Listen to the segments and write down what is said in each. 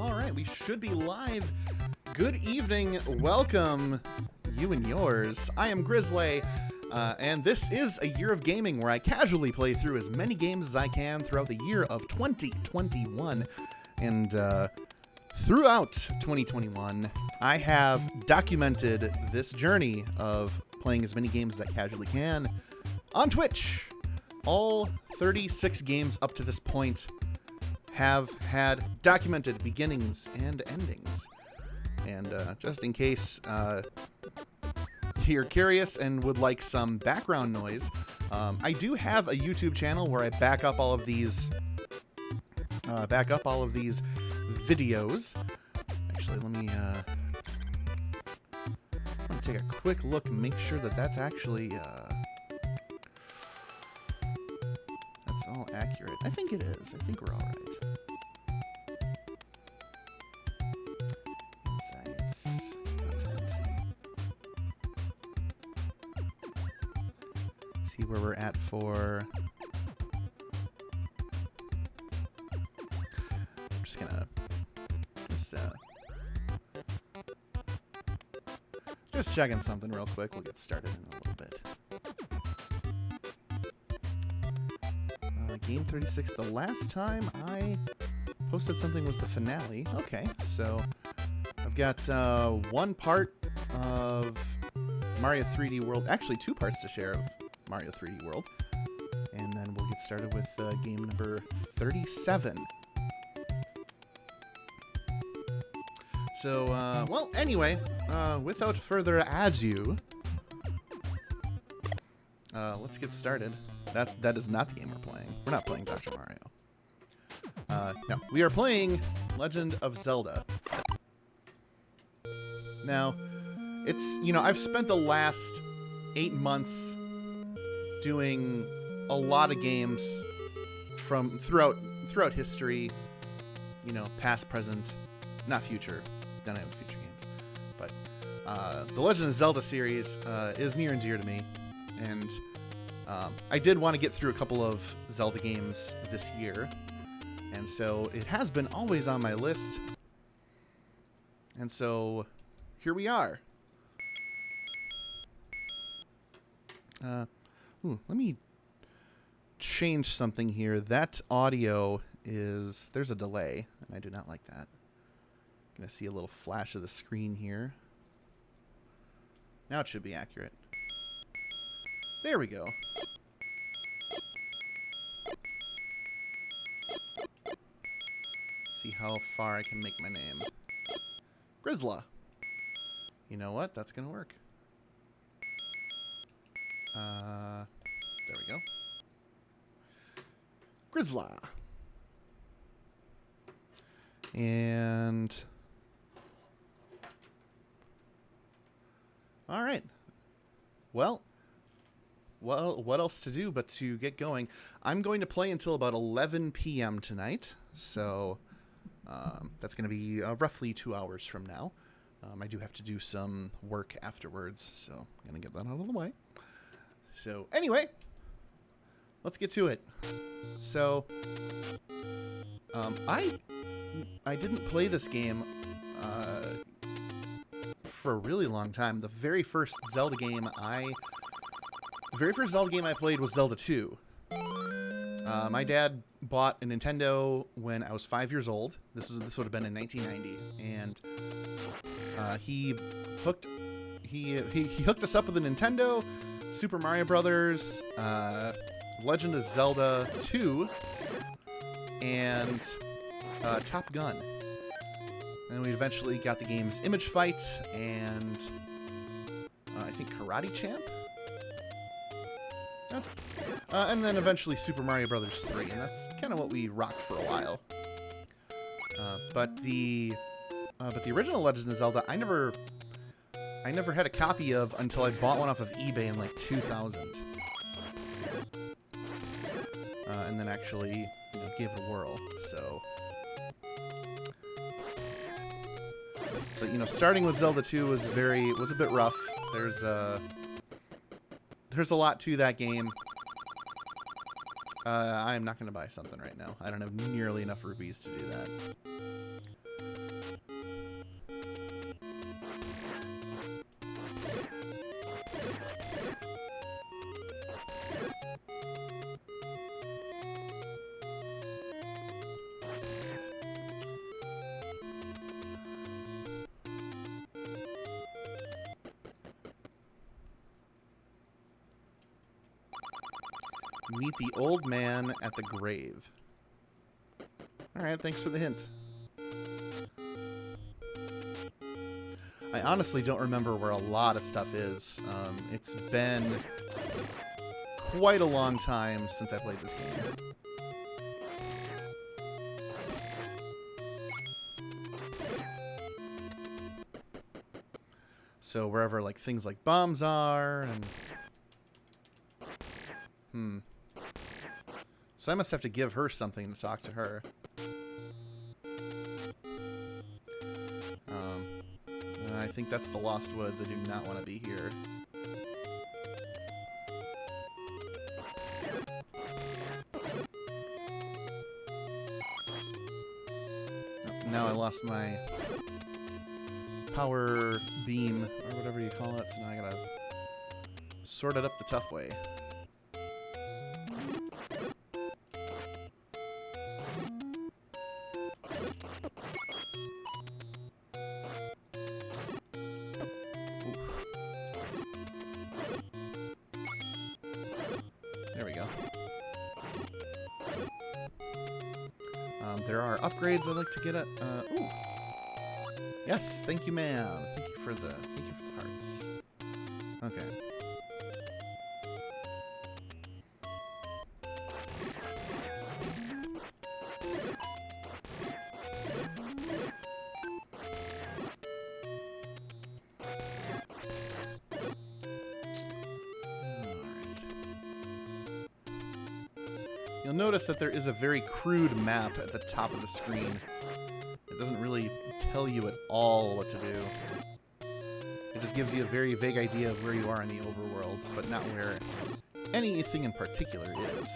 All right, we should be live. Good evening. Welcome, you and yours. I am Grizzly, and this is a year of gaming where I casually play through as many games as I can throughout the year of 2021. And throughout 2021, I have documented this journey of playing as many games as I casually can on Twitch. All 36 games up to this point have had documented beginnings and endings. And just in case you're curious and would like some background noise, I do have a YouTube channel where I back up all of these videos. Actually, let me take a quick look, make sure that that's actually that's all accurate. I think it is. I think we're all right. Insights, content. See where we're at for. I'm just gonna just checking something real quick. We'll get started in a little bit. Game 36. The last time I posted something was the finale. Okay, so I've got one part of Mario 3D World. Actually, two parts to share of Mario 3D World. And then we'll get started with game number 37. So, well, anyway, without further ado, let's get started. That is not the game we're playing. We're not playing Dr. Mario. No, we are playing Legend of Zelda. Now, it's, I've spent the last 8 months doing a lot of games from throughout history, past, present, not future. Don't have future games. But the Legend of Zelda series is near and dear to me. And I did want to get through a couple of Zelda games this year. And so it has been always on my list. And so here we are. Let me change something here. That audio is... There's a delay, and I do not like that. I'm going to see a little flash of the screen here. Now it should be accurate. There we go. See how far I can make my name. Grizzla. You know what? That's going to work. There we go. Grizzla. And... all right. Well, what else to do but to get going? I'm going to play until about 11 p.m. tonight, so that's going to be roughly 2 hours from now. I do have to do some work afterwards, so I'm going to get that out of the way. So anyway, let's get to it. So I didn't play this game for a really long time. The very first Zelda game I played was Zelda 2. My dad bought a Nintendo when I was 5 years old. This would have been in 1990, and he hooked us up with a Nintendo, Super Mario Brothers, Legend of Zelda 2, and Top Gun. And we eventually got the games Image Fight and I think Karate Champ. And then eventually Super Mario Brothers 3, and that's kind of what we rocked for a while. But the original Legend of Zelda, I never had a copy of until I bought one off of eBay in like 2000, and then actually gave it a whirl. So starting with Zelda 2 was a bit rough. There's a lot to that game. I am not going to buy something right now. I don't have nearly enough rupees to do that. Meet the old man at the grave. Alright, thanks for the hint. I honestly don't remember where a lot of stuff is. It's been quite a long time since I played this game. So wherever like things like bombs are and... So I must have to give her something to talk to her. I think that's the Lost Woods. I do not want to be here. Oh, now I lost my power beam, or whatever you call it, so now I gotta sort it up the tough way. There we go. There are upgrades I'd like to get at. Ooh. Yes, thank you, ma'am. Thank you for the hearts. Okay. You'll notice that there is a very crude map at the top of the screen. It doesn't really tell you at all what to do. It just gives you a very vague idea of where you are in the overworld, but not where anything in particular is.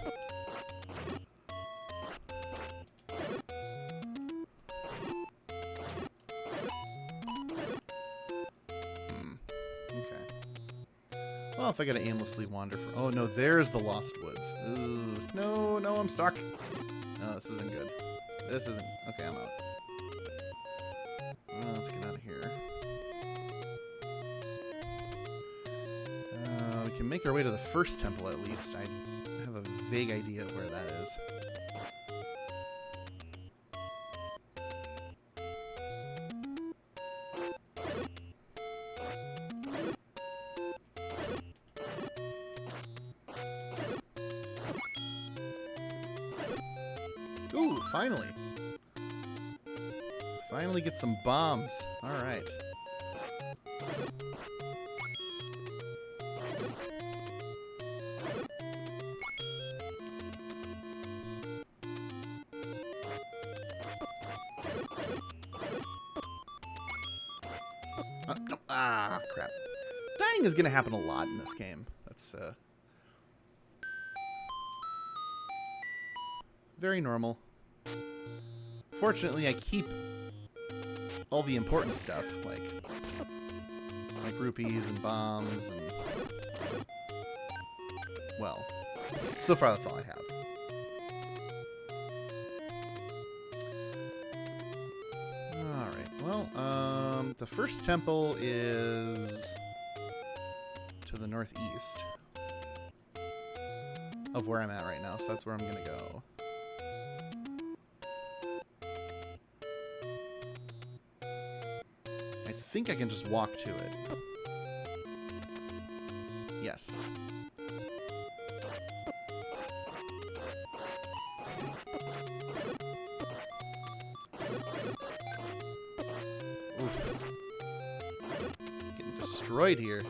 Well, if I gotta aimlessly wander for... Oh, no, there's the Lost Woods. Ooh, no, no, I'm stuck. No, this isn't good. This isn't... Okay, I'm out. Let's get out of here. We can make our way to the first temple, at least. I have a vague idea of where that is. Ooh, finally. Finally get some bombs. Alright. Ah, crap. Dying is gonna happen a lot in this game. That's, very normal. Fortunately, I keep all the important stuff, like rupees and bombs and... Well, so far that's all I have. Alright, well, the first temple is to the northeast of where I'm at right now, so that's where I'm gonna go. I think I can just walk to it. Yes. Oof. Getting destroyed here.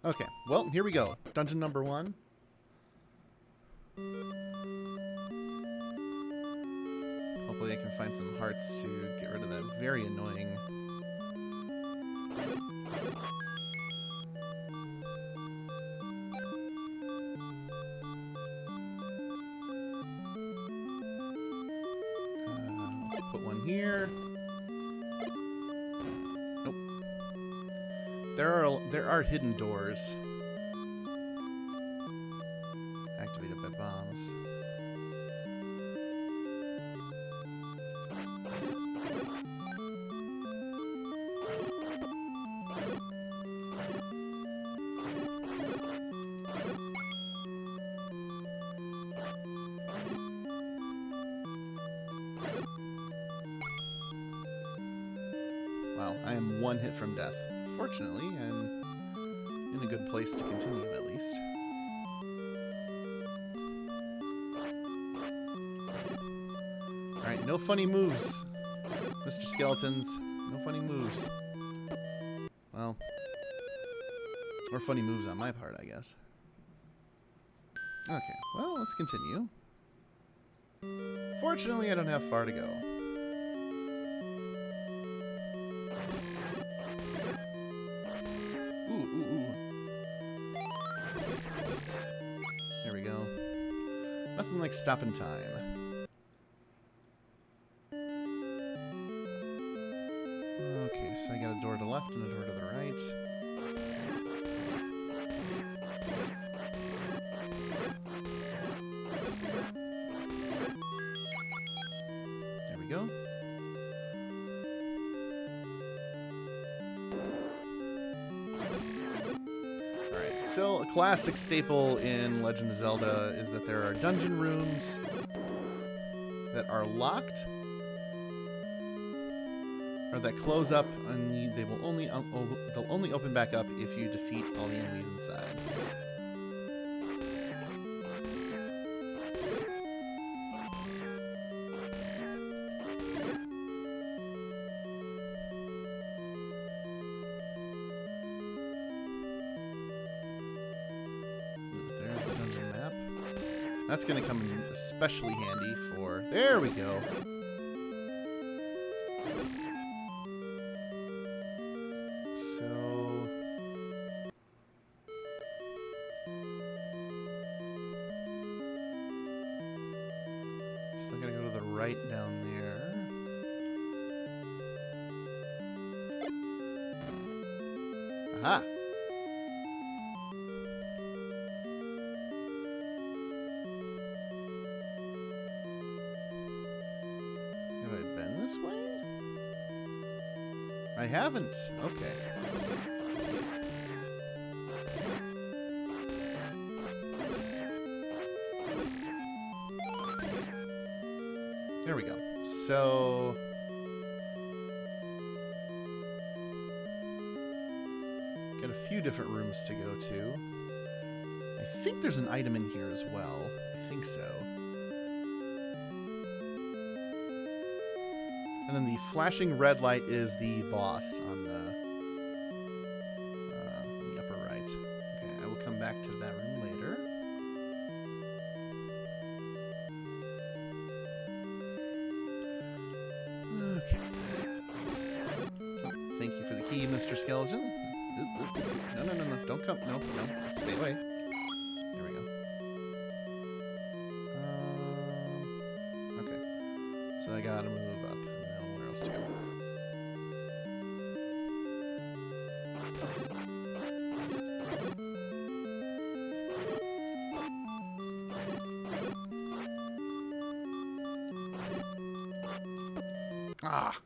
Okay, well, here we go. Dungeon number 1. Hopefully I can find find some hearts to get rid of that very annoying... let's put one here. Nope. There are hidden doors. Activated by bombs. Wow, I am one hit from death. Fortunately, I'm in a good place to continue, at least. Alright, no funny moves, Mr. Skeletons. No funny moves. Well, or funny moves on my part, I guess. Okay, well, let's continue. Fortunately, I don't have far to go. There we go. Nothing like stopping time. Okay, so I got a door to the left and a door to the right. There we go. So, a classic staple in Legend of Zelda is that there are dungeon rooms that are locked, or that close up, and they will they'll only open back up if you defeat all the enemies inside. That's going to come in especially handy for... There we go. So... Still got to go to the right down there. Aha! I haven't. Okay. There we go. So... got a few different rooms to go to. I think there's an item in here as well. I think so. And then the flashing red light is the boss on the upper right. Okay, I will come back to that room later. Okay. Oh, thank you for the key, Mr. Skeleton. No, no, no, no. Don't come. No, no. Stay away. There we go. Okay. So I gotta move up. To go. Ah, okay.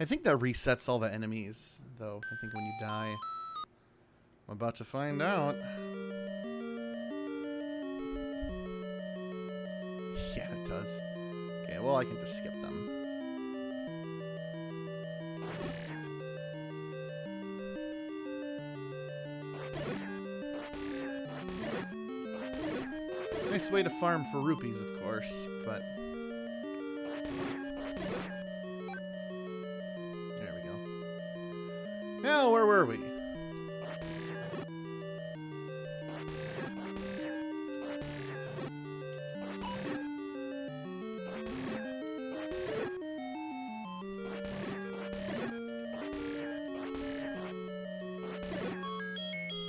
I think that resets all the enemies, though. I think when you die, I'm about to find out. Yeah, it does. Okay, well, I can just skip them. Nice way to farm for rupees, of course, but... There we go. Now, where were we?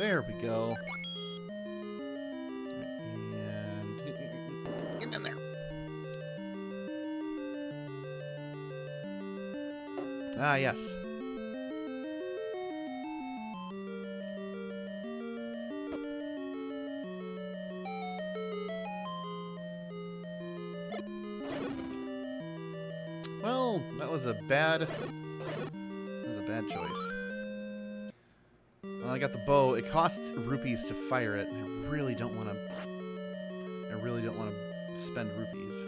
There we go. And get in there. Ah, yes. Well, that was a bad choice. Well, I got the bow. It costs rupees to fire it, and I really don't want to spend rupees.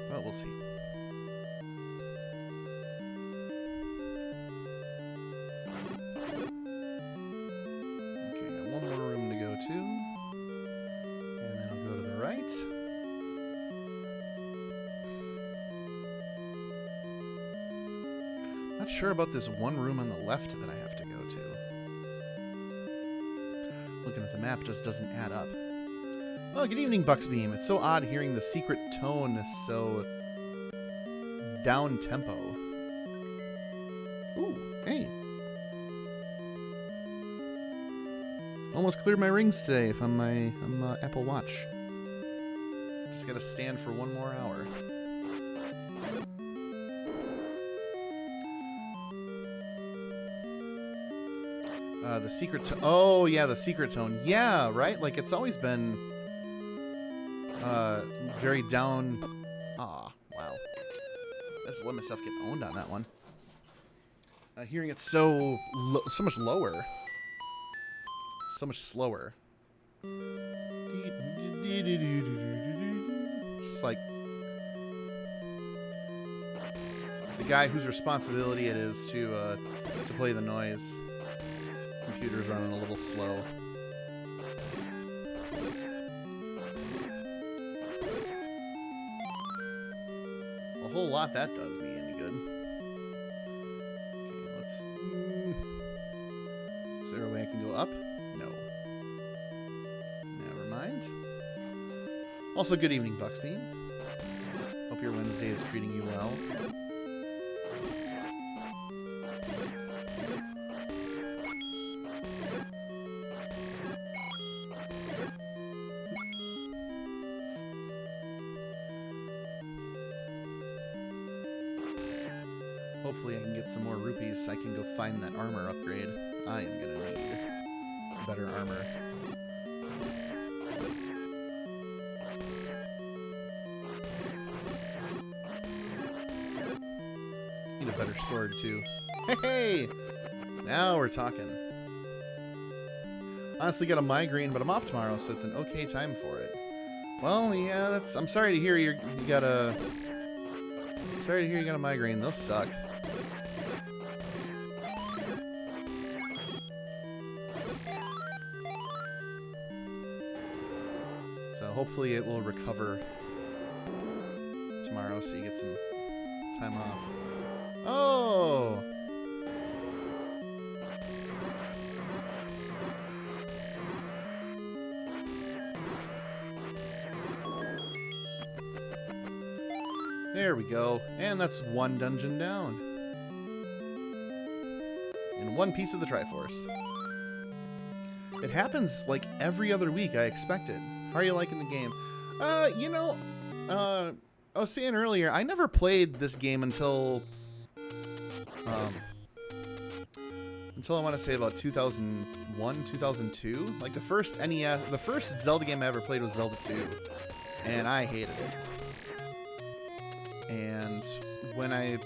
Well, we'll see. Okay, got one more room to go to. And then I'll go to the right. Not sure about this one room on the left that I have to go to. Looking at the map just doesn't add up. Oh, good evening, Bucksbeam. It's so odd hearing the secret tone so down-tempo. Ooh, hey. Almost cleared my rings today from my Apple Watch. Just gotta stand for one more hour. The secret tone. Oh, yeah, the secret tone. Yeah, right? Like, it's always been very down. Aw, wow. I just let myself get owned on that one. Hearing it so much lower. So much slower. Just like the guy whose responsibility it is to play the noise. Computer's running a little slow. A whole lot that does me any good. Okay, let's... Is there a way I can go up? No. Never mind. Also, good evening, Bucksbeam. Hope your Wednesday is treating you well. Hopefully I can get some more rupees so I can go find that armor upgrade. I am gonna need better armor. Need a better sword too. Hey! Now we're talking. Honestly got a migraine, but I'm off tomorrow, so it's an okay time for it. Well, yeah, that's... I'm sorry to hear you got a... Sorry to hear you got a migraine. Those suck. Hopefully it will recover tomorrow so you get some time off. Oh! There we go. And that's one dungeon down. And one piece of the Triforce. It happens like every other week, I expected. How are you liking the game? You know, I was saying earlier, I never played this game until I want to say about 2001, 2002. Like the first NES, the first Zelda game I ever played was Zelda 2, and I hated it. And when I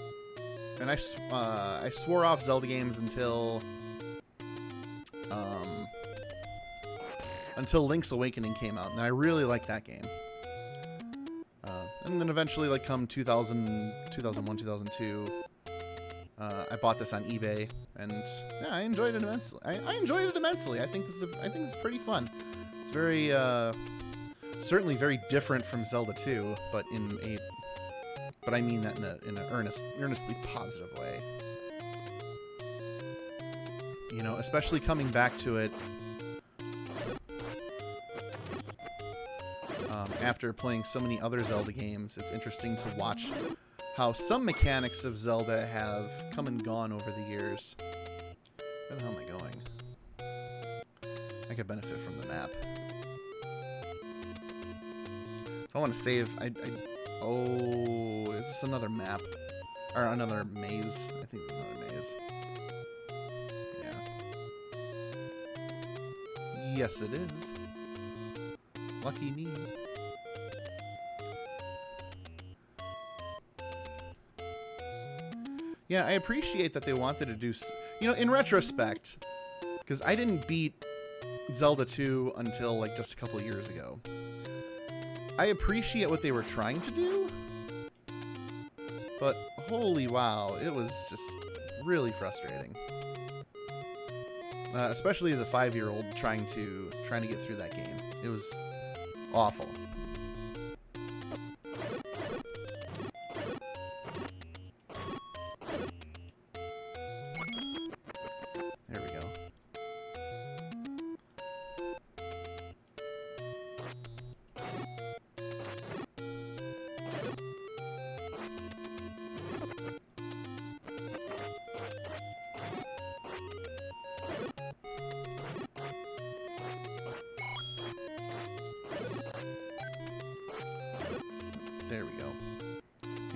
swore off Zelda games until Link's Awakening came out, and I really liked that game. And then eventually, like, come 2001, 2002, I bought this on eBay, and yeah, I enjoyed it immensely. I enjoyed it immensely. I think this is pretty fun. It's very, certainly very different from Zelda 2, but I mean that in an earnestly positive way. You know, especially coming back to it after playing so many other Zelda games, it's interesting to watch how some mechanics of Zelda have come and gone over the years. Where the hell am I going? I could benefit from the map. If I want to save, oh, is this another map? Or another maze? I think it's another maze. Yeah. Yes, it is. Lucky me. Yeah, I appreciate that they wanted to do... You know, in retrospect, because I didn't beat Zelda 2 until, like, just a couple of years ago. I appreciate what they were trying to do, but holy wow, it was just really frustrating. Especially as a 5-year-old trying to get through that game. It was awful. There we go. There we go.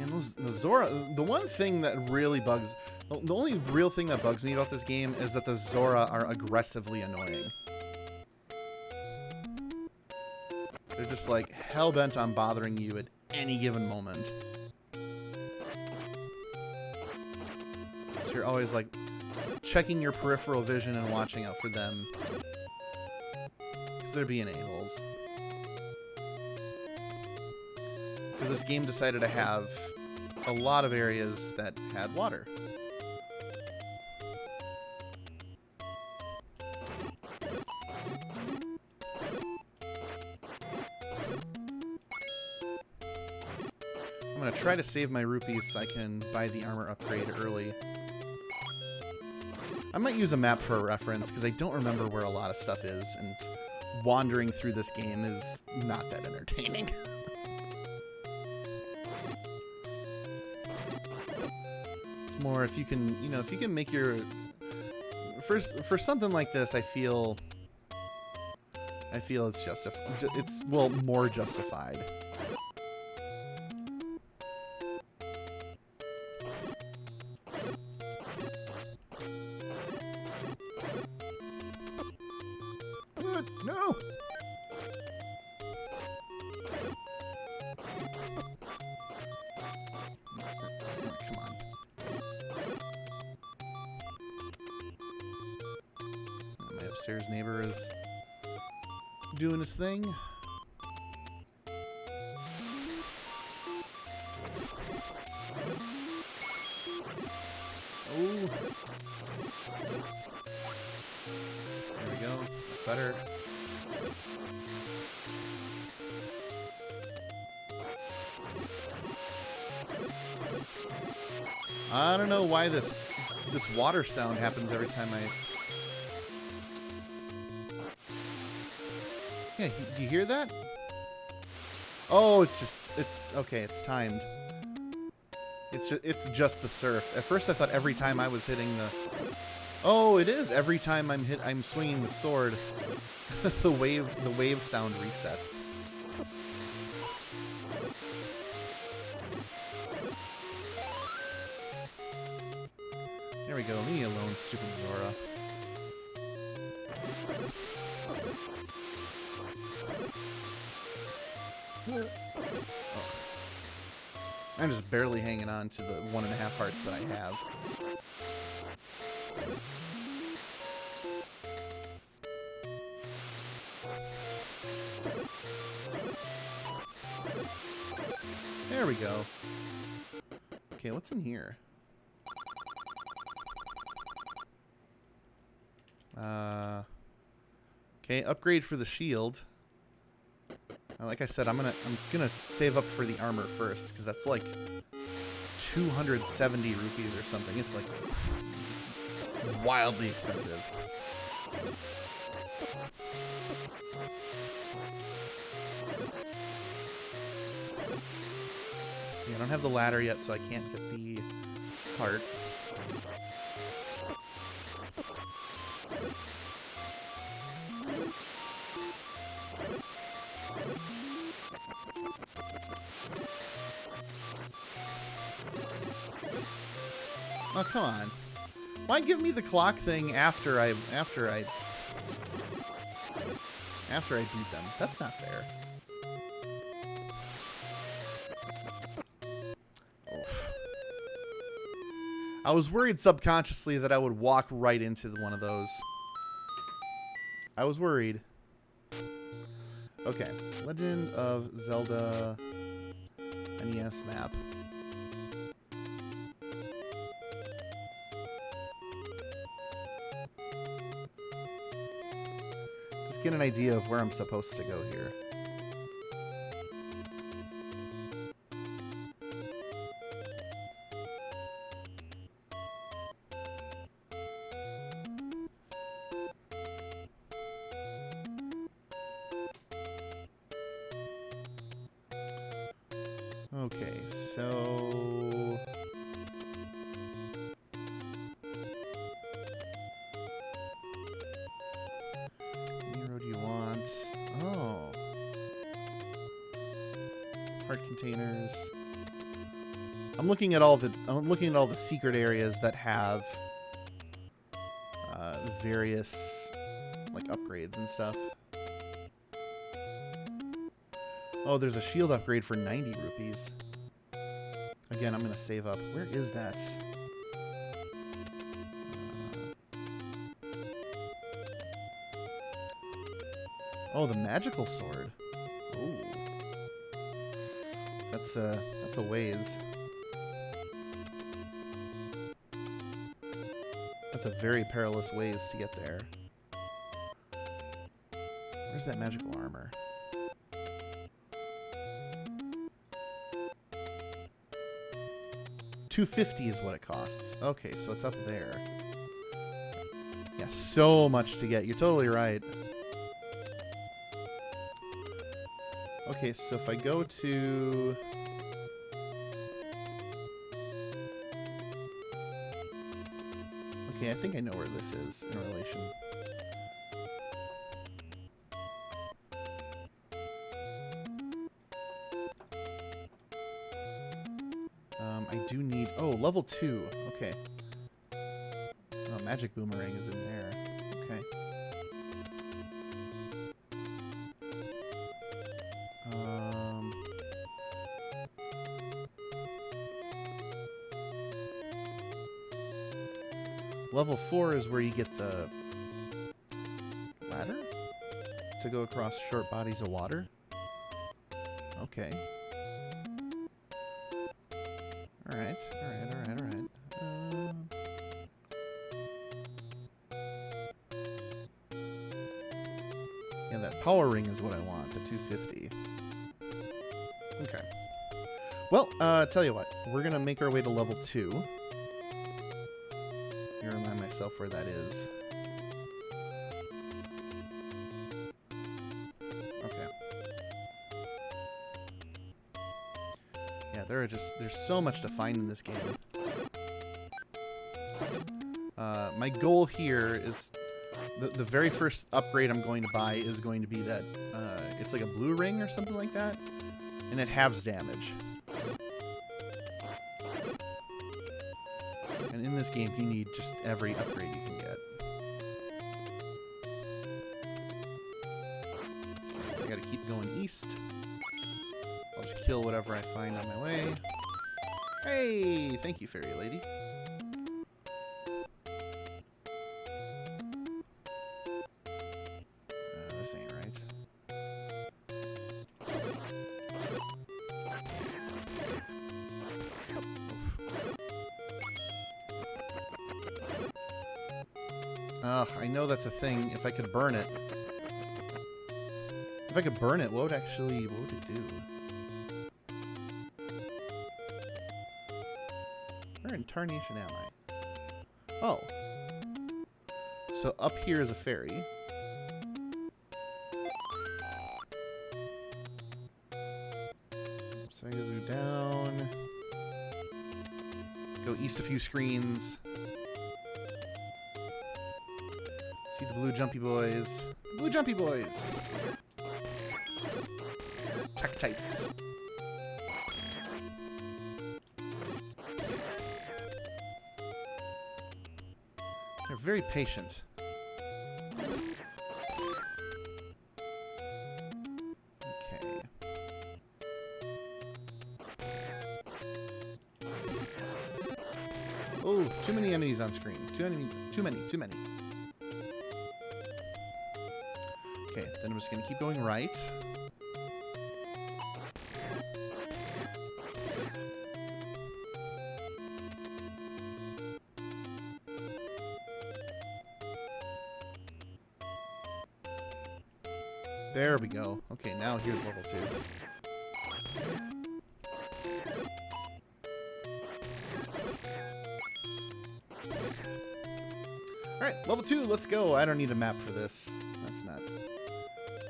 And the Zora, the one thing that really bugs, the only real thing that bugs me about this game is that the Zora are aggressively annoying. They're just like hell-bent on bothering you at any given moment. So you're always like checking your peripheral vision and watching out for them. Because they're being a-holes. Because this game decided to have a lot of areas that had water. I'm going to try to save my rupees so I can buy the armor upgrade early. I might use a map for a reference because I don't remember where a lot of stuff is, and wandering through this game is not that entertaining. More if you can, you know, if you can make your for something like this, I feel it's justified. It's, well, more justified. What? No. Come on. My upstairs neighbor is doing his thing. Oh. There we go. That's better. I don't know why this water sound happens every time I... Yeah, do you hear that? Oh, it's okay, it's timed. It's just the surf. At first I thought every time I was hitting the... Oh, it is. Every time I'm swinging the sword, the wave sound resets. There we go. Leave me alone, stupid Zora. Oh. I'm just barely hanging on to the 1.5 hearts that I have. There we go. Okay, what's in here? Okay, upgrade for the shield. Like I said, I'm gonna save up for the armor first, because that's like 270 rupees or something. It's like wildly expensive. see, I don't have the ladder yet, so I can't get the heart. Oh, come on. Why give me the clock thing after I beat them? That's not fair. Oof. I was worried subconsciously that I would walk right into one of those. I was worried. Okay. Legend of Zelda NES map. Just get an idea of where I'm supposed to go here. Okay, so... Any road you want? Oh. Heart containers. I'm looking at all the secret areas that have various like upgrades and stuff. Oh, there's a shield upgrade for 90 rupees. Again, I'm going to save up. Where is that? Oh, the magical sword. Ooh. That's a ways. That's a very perilous ways to get there. Where's that magical armor? $250 is what it costs. Okay, so it's up there. Yeah, so much to get. You're totally right. Okay, so if I go to... Okay, I think I know where this is in relation. I do need... Oh, level 2. Okay. Oh, magic boomerang is in there. Okay. Level 4 is where you get the ladder to go across short bodies of water. Okay. Alright. Yeah, that power ring is what I want, the 250. Okay. Well, tell you what. We're going to make our way to level 2. Let me remind myself where that is. Okay. Yeah, there's so much to find in this game. My goal here is the very first upgrade I'm going to buy is going to be that it's like a blue ring or something like that, and it halves damage. And in this game, you need just every upgrade you can get. I gotta keep going east. I'll just kill whatever I find on my way. Hey, thank you, fairy lady. This ain't right. Ugh, I know that's a thing. If I could burn it. If I could burn it, what would it do? Where in tarnation am I? Oh. So up here is a fairy. So I gotta go down. Go east a few screens. See the blue jumpy boys. Blue jumpy boys! Tektites. They're very patient. Okay. Oh, too many enemies on screen. Too many. Okay, then I'm just gonna keep going right. There we go. Okay, now here's level 2. Alright, level 2, let's go. I don't need a map for this.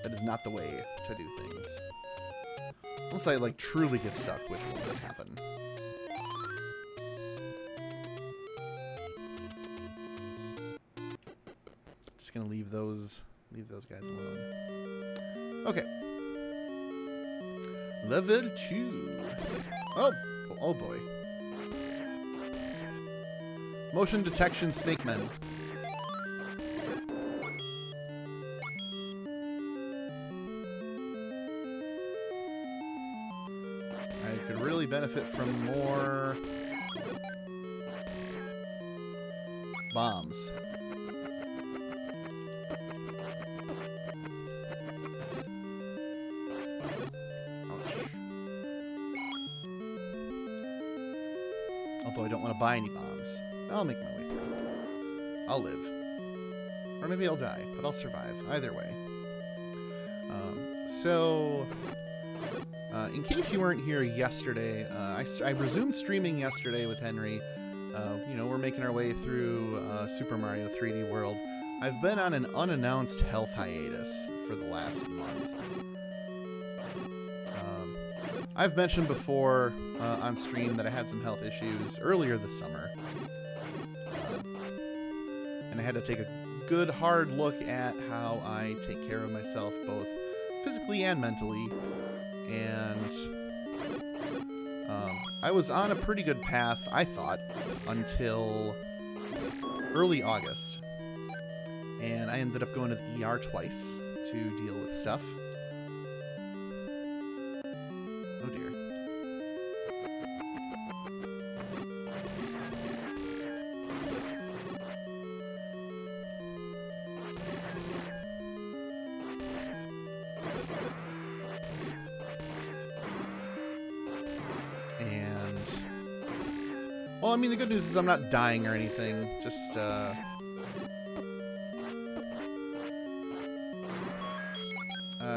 That is not the way to do things. Unless I, like, truly get stuck, which won't happen. Just gonna leave those guys alone. Okay. Level 2. Oh boy. Motion detection snake men. I could really benefit from more bombs. Although I don't want to buy any bombs. I'll make my way through. I'll live. Or maybe I'll die, but I'll survive. Either way. In case you weren't here yesterday, I resumed streaming yesterday with Henry. You know, we're making our way through Super Mario 3D World. I've been on an unannounced health hiatus for the last month. I've mentioned before on stream that I had some health issues earlier this summer. And I had to take a good hard look at how I take care of myself both physically and mentally. And I was on a pretty good path, I thought, until early August. And I ended up going to the ER twice to deal with stuff. Oh dear. Well, I mean, the good news is I'm not dying or anything. Just,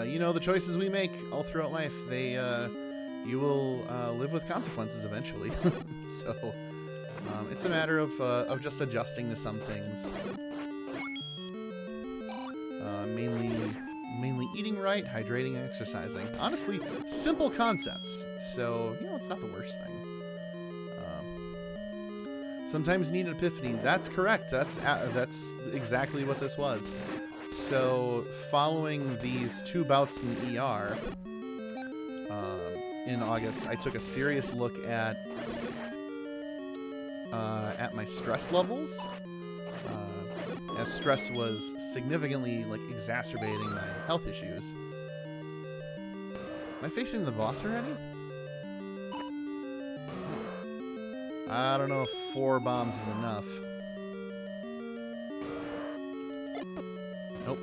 you know, the choices we make all throughout life, you will live with consequences eventually. So, it's a matter of just adjusting to some things. Mainly eating right, hydrating, and exercising. Honestly, simple concepts. So, you know, it's not the worst thing. Sometimes need an epiphany. That's correct. That's exactly what this was. So, following these 2 bouts in the ER in August, I took a serious look at my stress levels, as stress was significantly exacerbating my health issues. Am I facing the boss already? I don't know if 4 bombs is enough. Nope.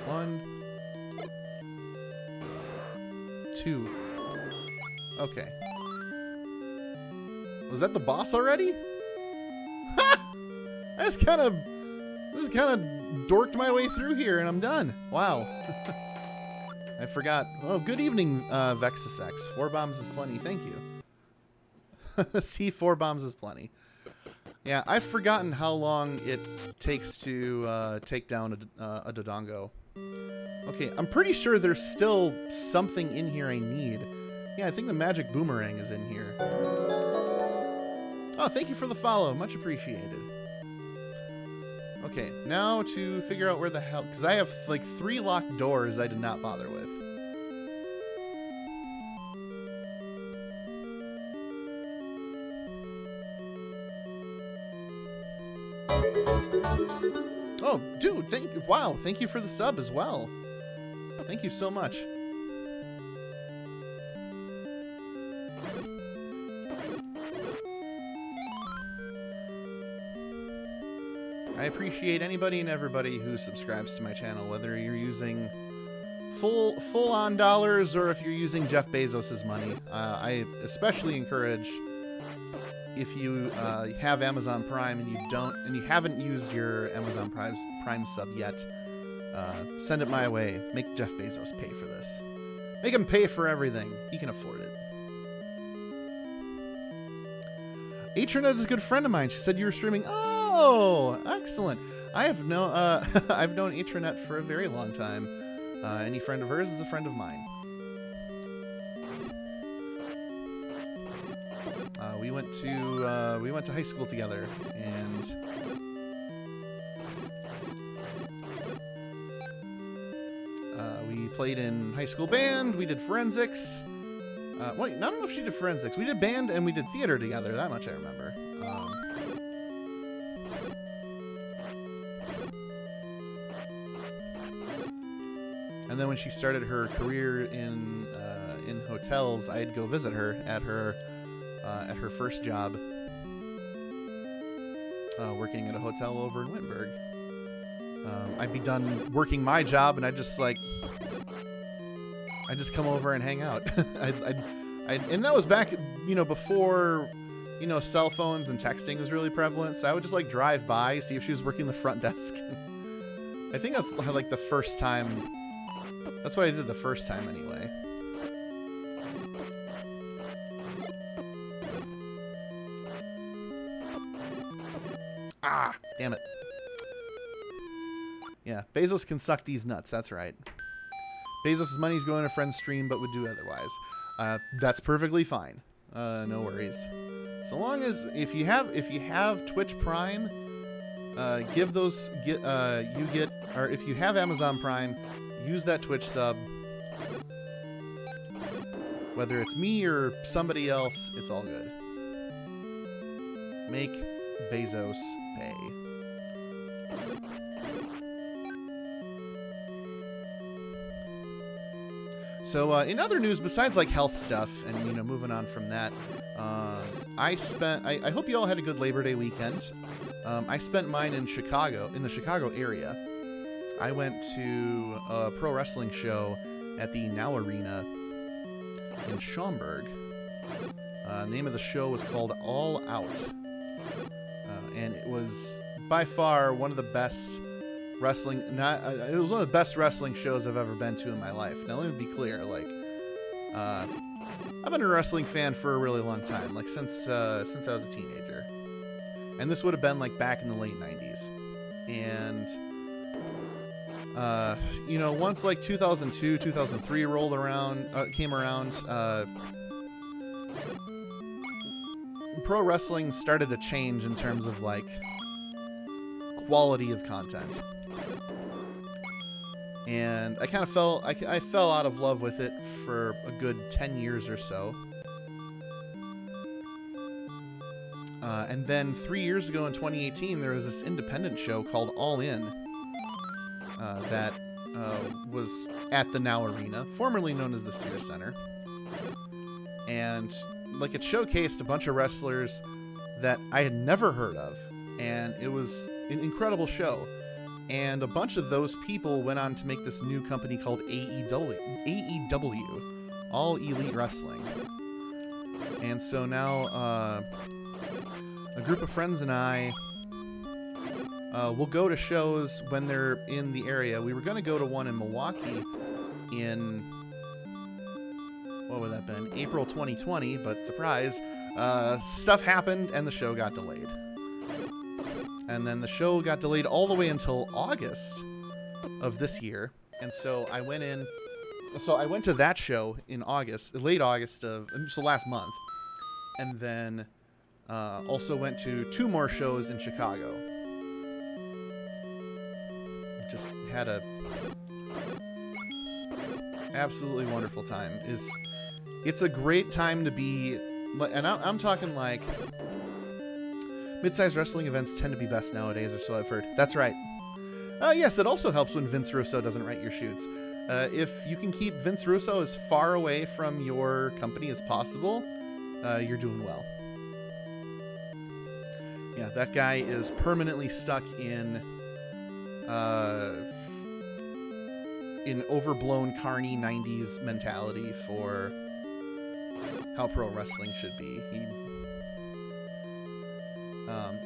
1, 2. Okay. Was that the boss already? Ha! I just kind of dorked my way through here and I'm done. Wow. I forgot. Oh, good evening, Vexasex. 4 bombs is plenty. Thank you. See, 4 bombs is plenty. Yeah, I've forgotten how long it takes to take down a Dodongo. Okay, I'm pretty sure there's still something in here I need. Yeah, I think the magic boomerang is in here. Oh, thank you for the follow. Much appreciated. Okay, now to figure out where the hell... Because I have, like, 3 locked doors I did not bother with. Oh, dude, wow, thank you for the sub as well. Thank you so much. I appreciate anybody and everybody who subscribes to my channel, whether you're using full-on dollars or if you're using Jeff Bezos's money. I especially encourage, if you have Amazon Prime and you haven't used your Amazon Prime sub yet, send it my way. Make Jeff Bezos pay for this. Make him pay for everything. He can afford it. Atranet is a good friend of mine. She said you were streaming. Oh, excellent. I have I've known Atranet for a very long time. Any friend of hers is a friend of mine. We went to high school together, and we played in high school band. We did forensics. Wait, I don't know if she did forensics. We did band and we did theater together. That much I remember. And then when she started her career in hotels, I'd go visit her at her first job, working at a hotel over in Wittenberg. I'd be done working my job, and I'd just come over and hang out. And that was back, before, cell phones and texting was really prevalent. So I would just like drive by, see if she was working the front desk. I think that's like the first time. That's what I did the first time anyway. Ah, damn it. Yeah, Bezos can suck these nuts. That's right. Bezos' money's going to a friend's stream, but would do otherwise. That's perfectly fine. No worries. So long as if you have Twitch Prime, or if you have Amazon Prime, use that Twitch sub. Whether it's me or somebody else, it's all good. Make Bezos pay. So in other news, besides like health stuff and moving on from that, I hope you all had a good Labor Day weekend. I spent mine in Chicago, in the Chicago area. I went to a pro wrestling show at the Now Arena in Schaumburg. The name of the show was called All Out. And it was by far one of the best wrestling, it was one of the best wrestling shows I've ever been to in my life. Now let me be clear, like, I've been a wrestling fan for a really long time, like since I was a teenager. And this would have been like back in the late 90s. And once like 2002, 2003 came around, pro wrestling started to change in terms of like quality of content. And I kind of I fell out of love with it for a good 10 years or so. And then 3 years ago in 2018, there was this independent show called All In that was at the Now Arena, formerly known as the Sears Center. And like it showcased a bunch of wrestlers that I had never heard of. And it was an incredible show. And a bunch of those people went on to make this new company called AEW, All Elite Wrestling. And so now a group of friends and I will go to shows when they're in the area. We were going to go to one in Milwaukee in, what would that have been, April 2020, but surprise, stuff happened and the show got delayed. And then the show got delayed all the way until August of this year. And so I went in So I went to that show in August, late August of so last month, and then also went to 2 more shows in Chicago. Just had a absolutely wonderful time. It's a great time to be, and I'm talking like mid-sized wrestling events tend to be best nowadays, or so I've heard. That's right. Yes, it also helps when Vince Russo doesn't write your shoots. If you can keep Vince Russo as far away from your company as possible, you're doing well. Yeah, that guy is permanently stuck in overblown carny 90s mentality for how pro wrestling should be.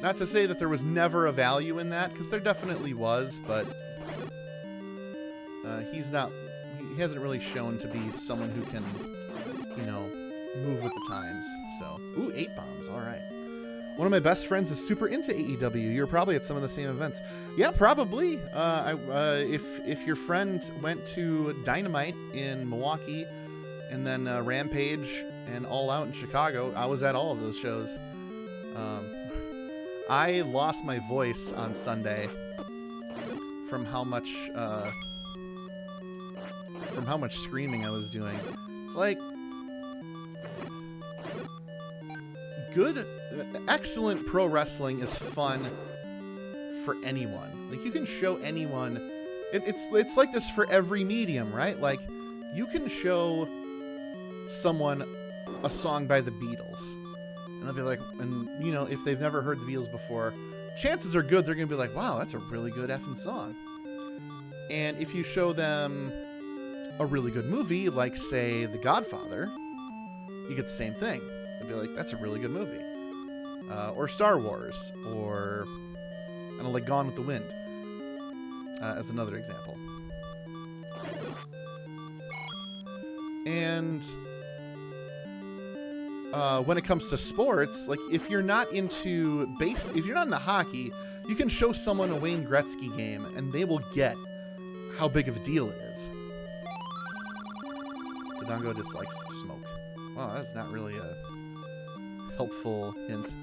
Not to say that there was never a value in that, because there definitely was, but he hasn't really shown to be someone who can, move with the times. So, ooh, 8 bombs, all right. One of my best friends is super into AEW. You're probably at some of the same events. Yeah, probably. If your friend went to Dynamite in Milwaukee, and then Rampage and All Out in Chicago, I was at all of those shows. I lost my voice on Sunday from how much screaming I was doing. It's like excellent pro wrestling is fun for anyone. Like, you can show anyone. It's like this for every medium, right? Like, you can show someone a song by the Beatles, and they'll be like, and if they've never heard the Beatles before, chances are good they're gonna be like, wow, that's a really good effing song. And if you show them a really good movie, like say The Godfather, you get the same thing. They'll be like, that's a really good movie. Or Star Wars, or like Gone with the Wind, as another example. And when it comes to sports, like if you're not into hockey, you can show someone a Wayne Gretzky game and they will get how big of a deal it is. Dodongo dislikes smoke. Wow, that's not really a helpful hint.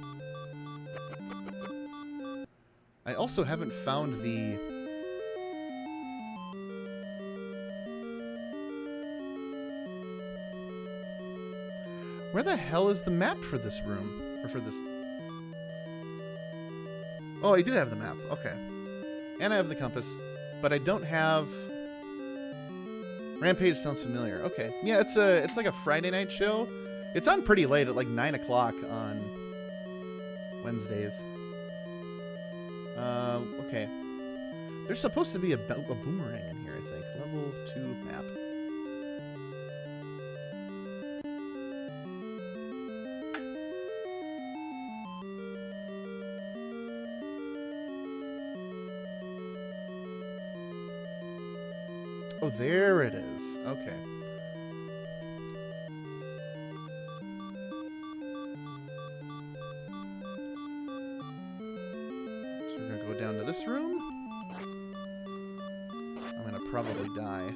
I also haven't found the... Where the hell is the map for this room? Or for this... Oh, I do have the map. Okay. And I have the compass. But I don't have... Rampage sounds familiar. Okay. Yeah, it's like a Friday night show. It's on pretty late at like 9 o'clock on Wednesdays. Okay. There's supposed to be a boomerang in here, I think. Level 2 map. Oh, there it is. Okay. So we're gonna go down to this room. I'm gonna probably die.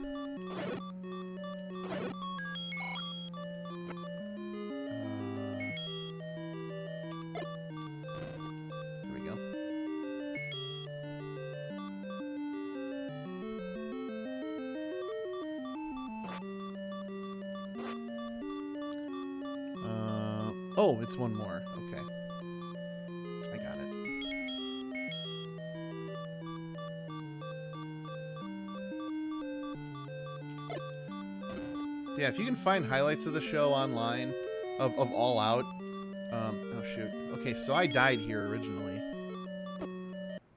Here we go. Oh, it's one more. Okay. I got it. Yeah, if you can find highlights of the show online, of All Out. Oh, shoot. Okay, so I died here originally.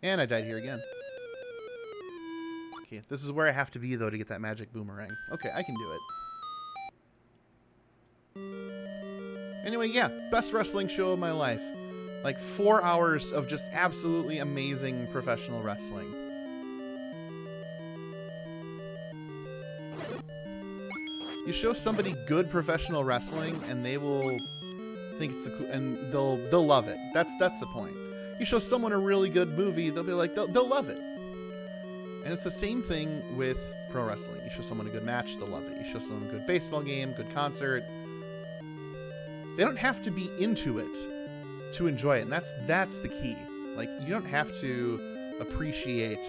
And I died here again. Okay, this is where I have to be, though, to get that magic boomerang. Okay, I can do it. Anyway, yeah, best wrestling show of my life. Like 4 hours of just absolutely amazing professional wrestling. You show somebody good professional wrestling, and they will think it's and they'll love it. That's the point. You show someone a really good movie, they'll be like they'll love it. And it's the same thing with pro wrestling. You show someone a good match, they'll love it. You show someone a good baseball game, good concert. They don't have to be into it to enjoy it, and that's the key. Like, you don't have to appreciate,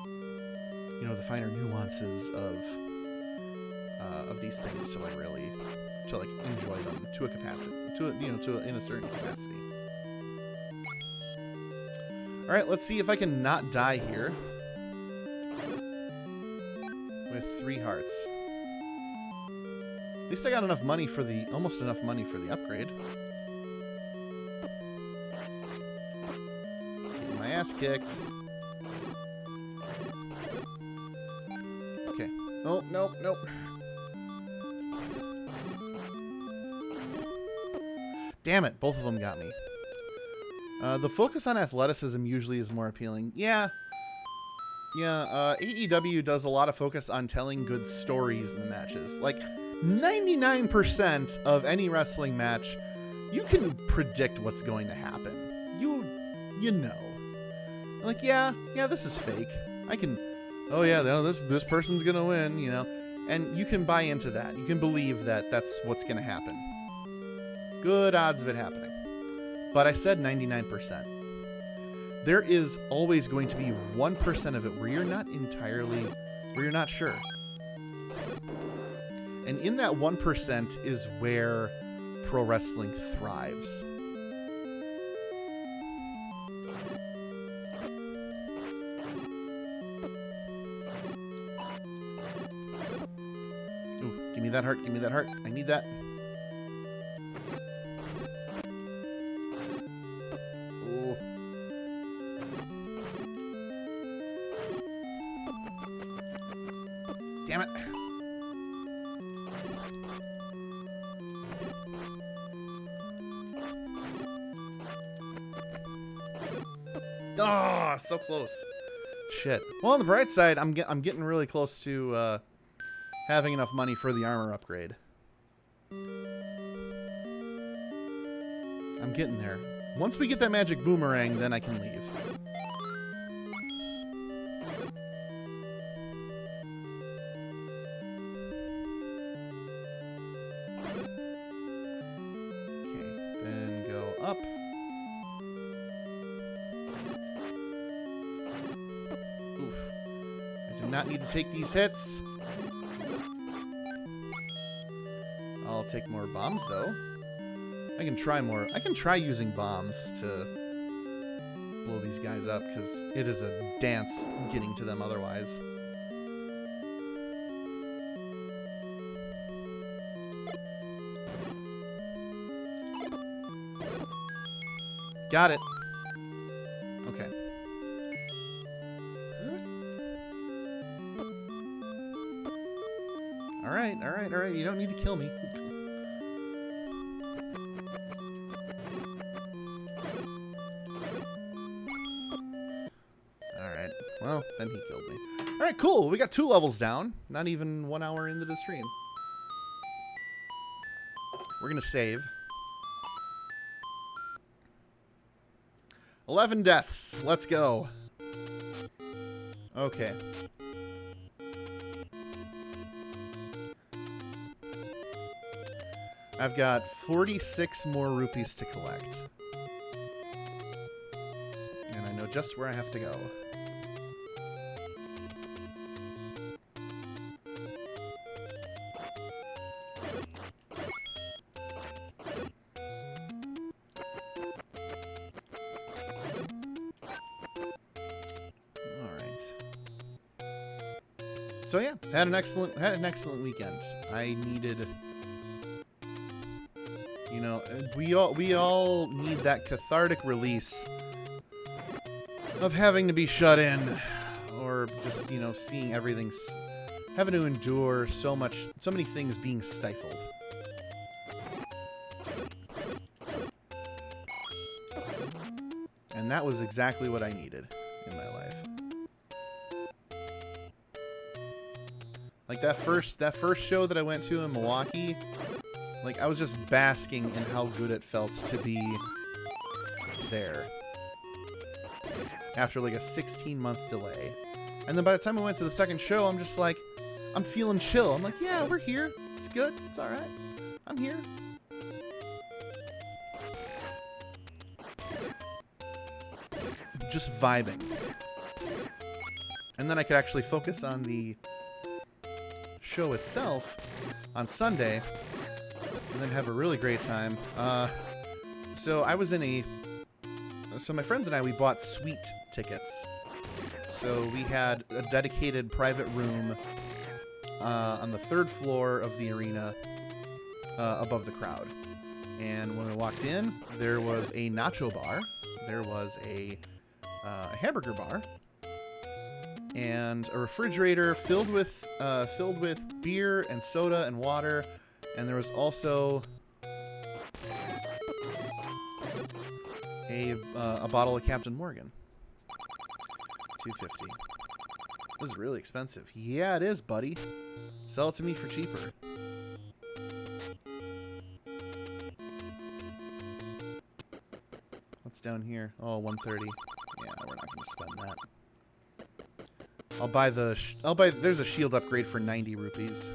you know, the finer nuances of these things to like really enjoy them to a capacity, in a certain capacity. All right, let's see if I can not die here with 3 hearts. At least I got enough money for almost enough money for the upgrade. Getting my ass kicked. Okay. Oh, nope, nope. Damn it, both of them got me. The focus on athleticism usually is more appealing. Yeah. AEW does a lot of focus on telling good stories in the matches. Like, 99% of any wrestling match, you can predict what's going to happen. You know. Like, yeah, this is fake. I can, oh yeah, no, this person's gonna win, you know. And you can buy into that. You can believe that that's what's gonna happen. Good odds of it happening. But I said 99%. There is always going to be 1% of it where you're not sure. And in that 1% is where pro wrestling thrives. Ooh, give me that heart, give me that heart. I need that. Damn it. Oh, so close. Shit. Well, on the bright side, I'm getting really close to having enough money for the armor upgrade. I'm getting there. Once we get that magic boomerang, then I can leave. Up. Oof. I do not need to take these hits. I'll take more bombs, though. I can try more. I can try using bombs to blow these guys up, because it is a dance getting to them otherwise. Got it. Okay. Alright, alright, alright. You don't need to kill me. Alright. Well, then he killed me. Alright, cool. We got 2 levels down. Not even 1 hour into the stream. We're gonna save. 11 deaths. Let's go. Okay. I've got 46 more rupees to collect. And I know just where I have to go. So yeah, had an excellent weekend. I needed, you know, we all need that cathartic release of having to be shut in, or just, you know, seeing everything, having to endure so many things being stifled. And that was exactly what I needed in my life. Like that first show that I went to in Milwaukee, like I was just basking in how good it felt to be there. After like a 16-month delay. And then by the time we went to the second show, I'm just like, I'm feeling chill. I'm like, yeah, we're here. It's good. It's all right. I'm here. Just vibing. And then I could actually focus on the show itself on Sunday and then have a really great time. So I was in a... So my friends and I, we bought suite tickets. So we had a dedicated private room on the 3rd floor of the arena above the crowd. And when we walked in, there was a nacho bar. There was a hamburger bar. And a refrigerator filled with beer and soda and water. And there was also a bottle of Captain Morgan. $2.50. This is really expensive. Yeah, it is, buddy. Sell it to me for cheaper. What's down here? Oh, $1.30. Yeah, we're not going to spend that. I'll buy there's a shield upgrade for 90 rupees.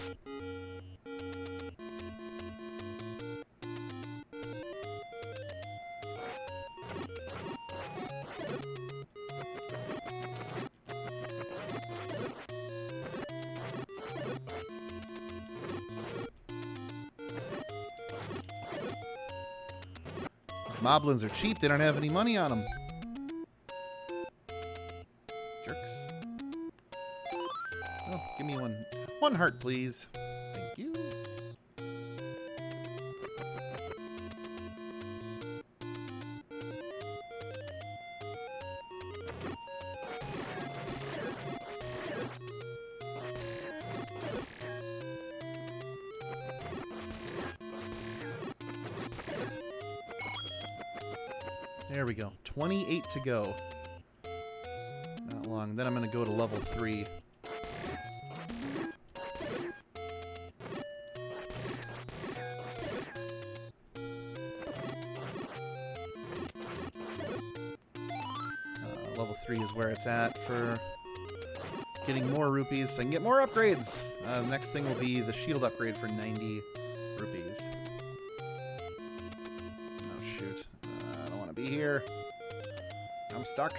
Moblins are cheap. They don't have any money on them. Jerks. Oh, give me one heart, please. Thank you. There we go. 28 to go. Not long. Then I'm going to go to level 3. Level 3 is where it's at for getting more rupees so I can get more upgrades. Next thing will be the shield upgrade for 90 rupees. Oh, shoot. I don't want to be here. I'm stuck.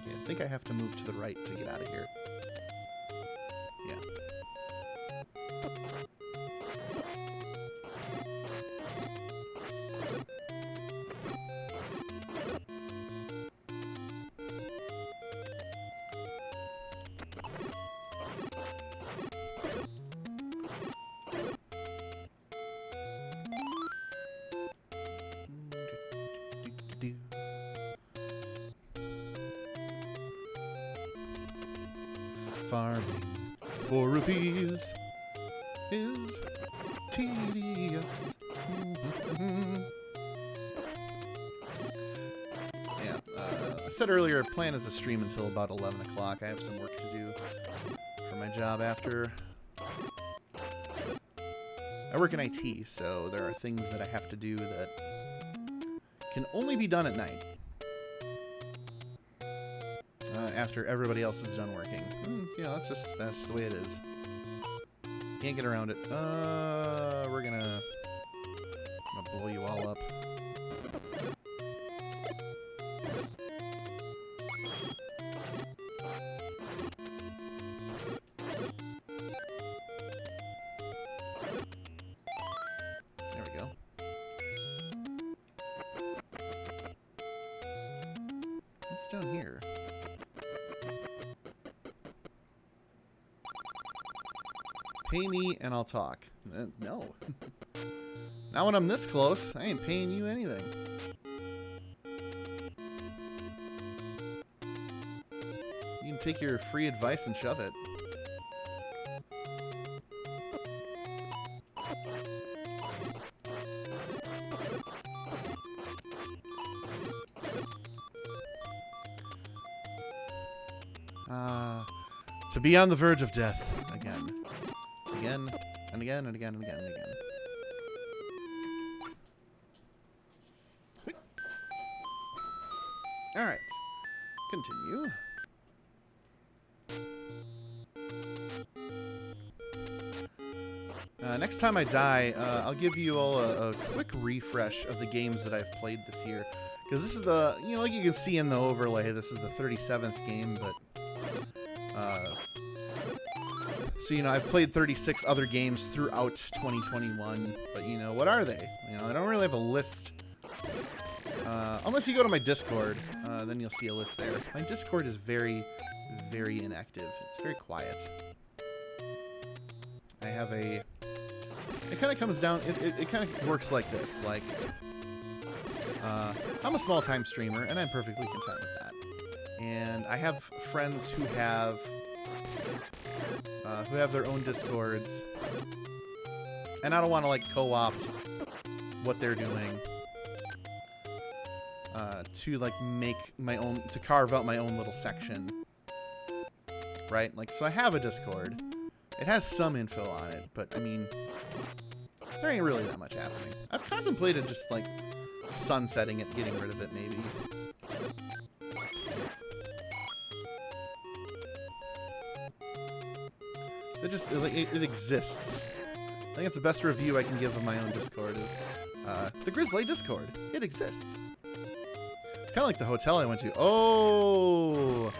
I think I have to move to the right to get out of here. Yeah. Farming for rupees is tedious. Yeah, I said earlier, plan is to stream until about 11 o'clock. I have some work to do for my job after. I work in IT, so there are things that I have to do that can only be done at night. After everybody else is done working. Yeah, that's the way it is. Can't get around it. I'm gonna blow you all up. There we go. What's down here? Pay me and I'll talk. No. Not when I'm this close. I ain't paying you anything. You can take your free advice and shove it. To be on the verge of death again. Again, and again, and again, and again, and again. Alright. Continue. Next time I die, I'll give you all a quick refresh of the games that I've played this year. Because this is the, you know, like you can see in the overlay, this is the 37th game, but... so, you know, I've played 36 other games throughout 2021, but, you know, what are they? You know, I don't really have a list. Unless you go to my Discord, then you'll see a list there. My Discord is very, very inactive. It's very quiet. I have a... It kind of comes down... It kind of works like this. Like, I'm a small-time streamer, and I'm perfectly content with that. And I have friends who have their own Discords, and I don't want to like co-opt what they're doing to like make my own, to carve out my own little section, right? Like, so I have a Discord. It has some info on it, but I mean, there ain't really that much happening. I've contemplated just like sunsetting it, getting rid of it maybe. It exists. I think it's the best review I can give of my own Discord is the Grizzly Discord. It exists. It's kind of like the hotel I went to. Oh,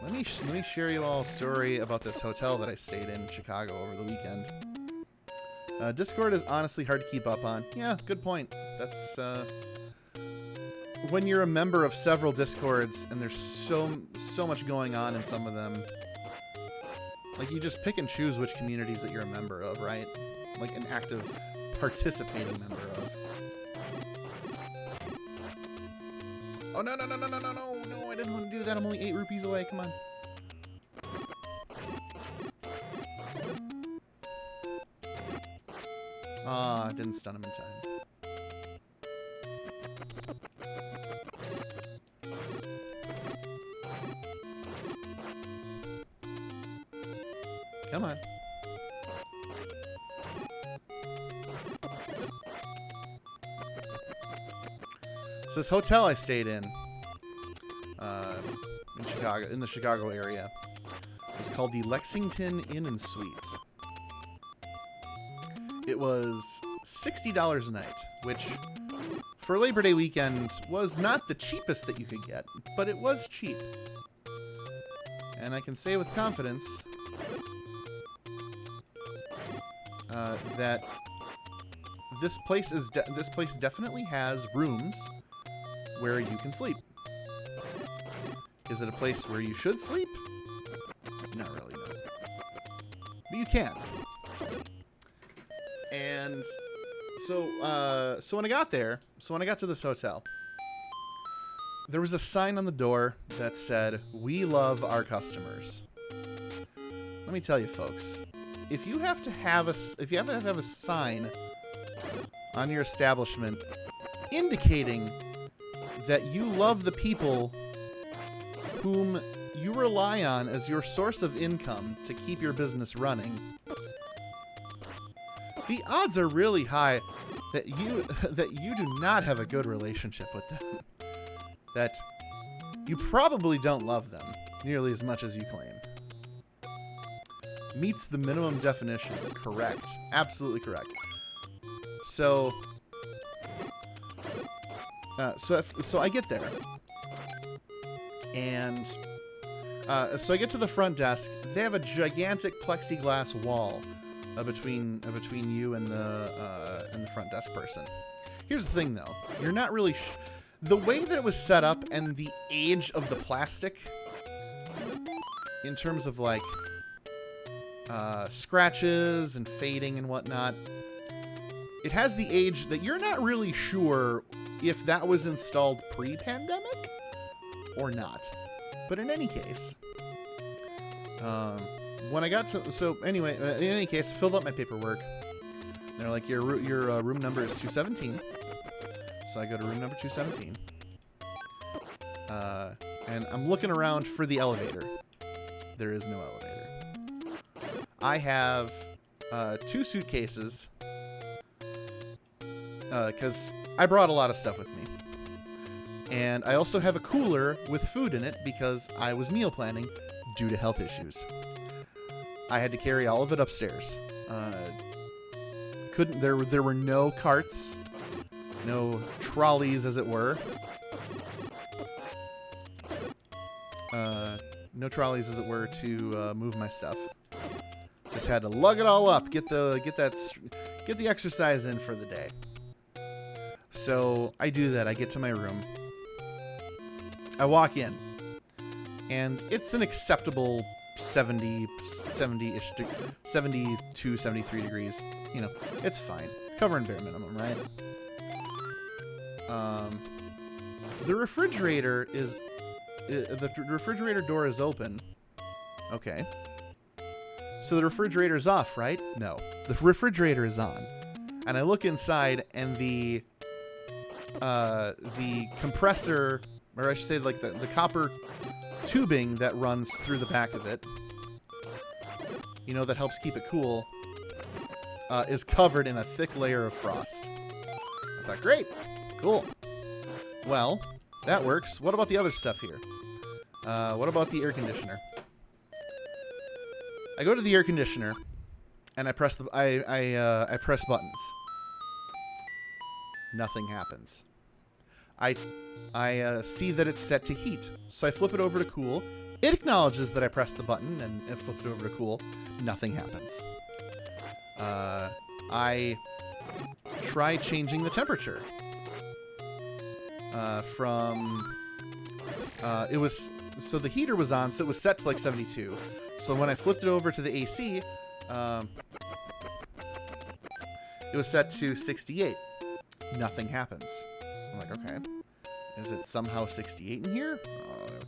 let me share you all a story about this hotel that I stayed in Chicago over the weekend. Discord is honestly hard to keep up on. Yeah, good point. That's when you're a member of several Discords and there's so much going on in some of them. Like, you just pick and choose which communities that you're a member of, right? Like, an active, participating member of. Oh, no, no, no, no, no, no, no, no, I didn't want to do that. I'm only 8 rupees away. Come on. Ah, didn't stun him in time. Come on. So this hotel I stayed in Chicago, in the Chicago area, was called the Lexington Inn and Suites. It was $60 a night, which for Labor Day weekend was not the cheapest that you could get, but it was cheap. And I can say with confidence that this place definitely has rooms where you can sleep. Is it a place where you should sleep? Not really, no. But you can. And so when I got there, when I got to this hotel, there was a sign on the door that said, "We love our customers." Let me tell you, folks. If you have to have a sign on your establishment indicating that you love the people whom you rely on as your source of income to keep your business running, the odds are really high that you do not have a good relationship with them. That you probably don't love them nearly as much as you claim. Meets the minimum definition. Correct. Absolutely correct. So I get there, and so I get to the front desk. They have a gigantic plexiglass wall between you and the front desk person. Here's the thing, though. You're not really the way that it was set up and the age of the plastic, in terms of like scratches and fading and whatnot. It has the age that you're not really sure if that was installed pre-pandemic or not. But in any case, when I got to... So anyway, in any case, filled out my paperwork. They're like, your room number is 217. So I go to room number 217. And I'm looking around for the elevator. There is no elevator. I have 2 suitcases because I brought a lot of stuff with me. And I also have a cooler with food in it because I was meal planning due to health issues. I had to carry all of it upstairs. There were no carts, no trolleys, as it were. No trolleys, as it were, to move my stuff. Just had to lug it all up, get the exercise in for the day. So I do that. I get to my room. I walk in, and it's an acceptable 70-ish, 72, 73 degrees. You know, it's fine. It's covering bare minimum, right? The refrigerator is... the refrigerator door is open. Okay. So the refrigerator's off, right? No. The refrigerator is on. And I look inside, and the compressor, or I should say like the copper tubing that runs through the back of it, you know, that helps keep it cool, is covered in a thick layer of frost. I thought, great. Cool. Well, that works. What about the other stuff here? What about the air conditioner? I go to the air conditioner, and I press I press buttons. Nothing happens. I see that it's set to heat, so I flip it over to cool. It acknowledges that I pressed the button and flipped it over to cool. Nothing happens. I try changing the temperature. So the heater was on, so it was set to like 72. So when I flipped it over to the AC, it was set to 68. Nothing happens. I'm like, okay. Is it somehow 68 in here?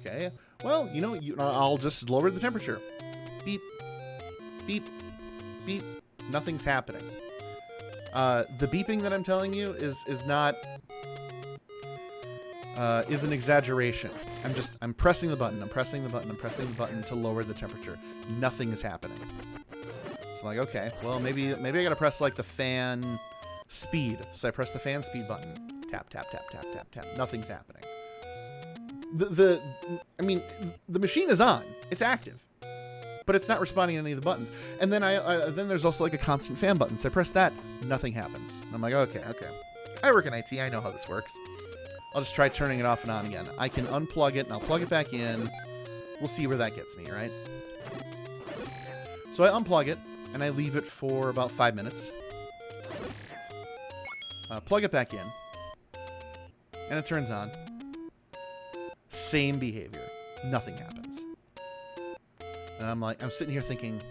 Okay. Well, you know, I'll just lower the temperature. Beep. Beep. Beep. Nothing's happening. The beeping that I'm telling you is not... is an exaggeration. I'm pressing the button. I'm pressing the button. I'm pressing the button to lower the temperature. Nothing is happening. So I'm like, okay, well, maybe I gotta press like the fan speed. So I press the fan speed button. Tap, tap, tap, tap, tap, tap. Nothing's happening. I mean, the machine is on. It's active, but it's not responding to any of the buttons. And then then there's also like a constant fan button. So I press that. Nothing happens. And I'm like, okay. I work in IT. I know how this works. I'll just try turning it off and on again. I can unplug it, and I'll plug it back in. We'll see where that gets me, right? So I unplug it, and I leave it for about 5 minutes. Plug it back in. And it turns on. Same behavior. Nothing happens. And I'm sitting here thinking,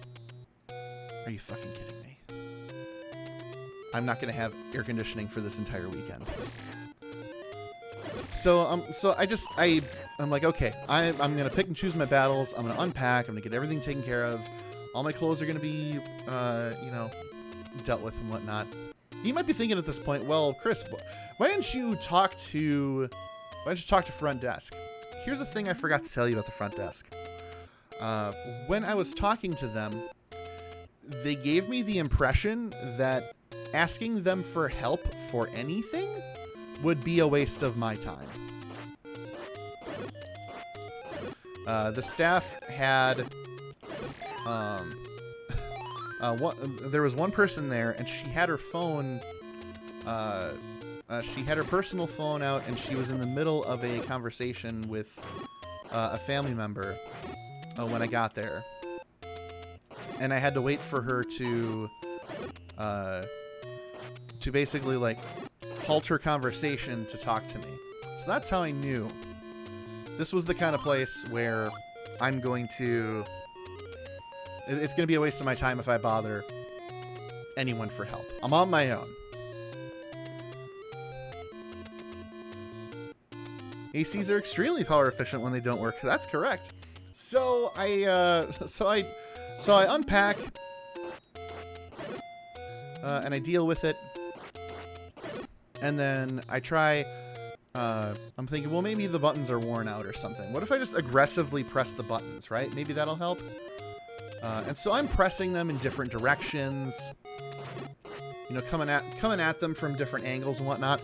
are you fucking kidding me? I'm not going to have air conditioning for this entire weekend. So I'm like, okay, I'm gonna pick and choose my battles. I'm gonna unpack. I'm gonna get everything taken care of. All my clothes are gonna be, dealt with and whatnot. You might be thinking at this point, well, Chris, why didn't you talk to front desk? Here's the thing I forgot to tell you about the front desk. When I was talking to them, they gave me the impression that asking them for help for anything would be a waste of my time. The staff had there was one person there, and she had her phone she had her personal phone out, and she was in the middle of a conversation with a family member when I got there, and I had to wait for her to basically like halt her conversation to talk to me. So that's how I knew this was the kind of place where it's going to be a waste of my time if I bother anyone for help. I'm on my own. ACs are extremely power efficient when they don't work. That's correct. So I unpack and I deal with it. And then I try, I'm thinking, well, maybe the buttons are worn out or something. What if I just aggressively press the buttons, right? Maybe that'll help. And so I'm pressing them in different directions, you know, coming at them from different angles and whatnot.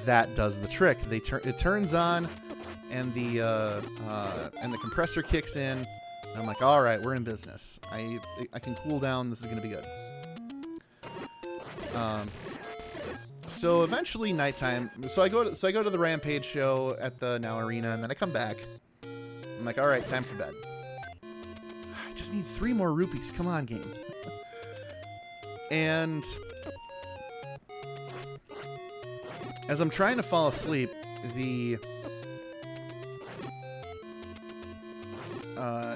That does the trick. It turns on, and the compressor kicks in. And I'm like, all right, we're in business. I can cool down. This is gonna be good. So eventually nighttime. So I go to the Rampage show at the Now Arena, and then I come back. I'm like, all right, time for bed. I just need 3 more rupees. Come on, game. And as I'm trying to fall asleep,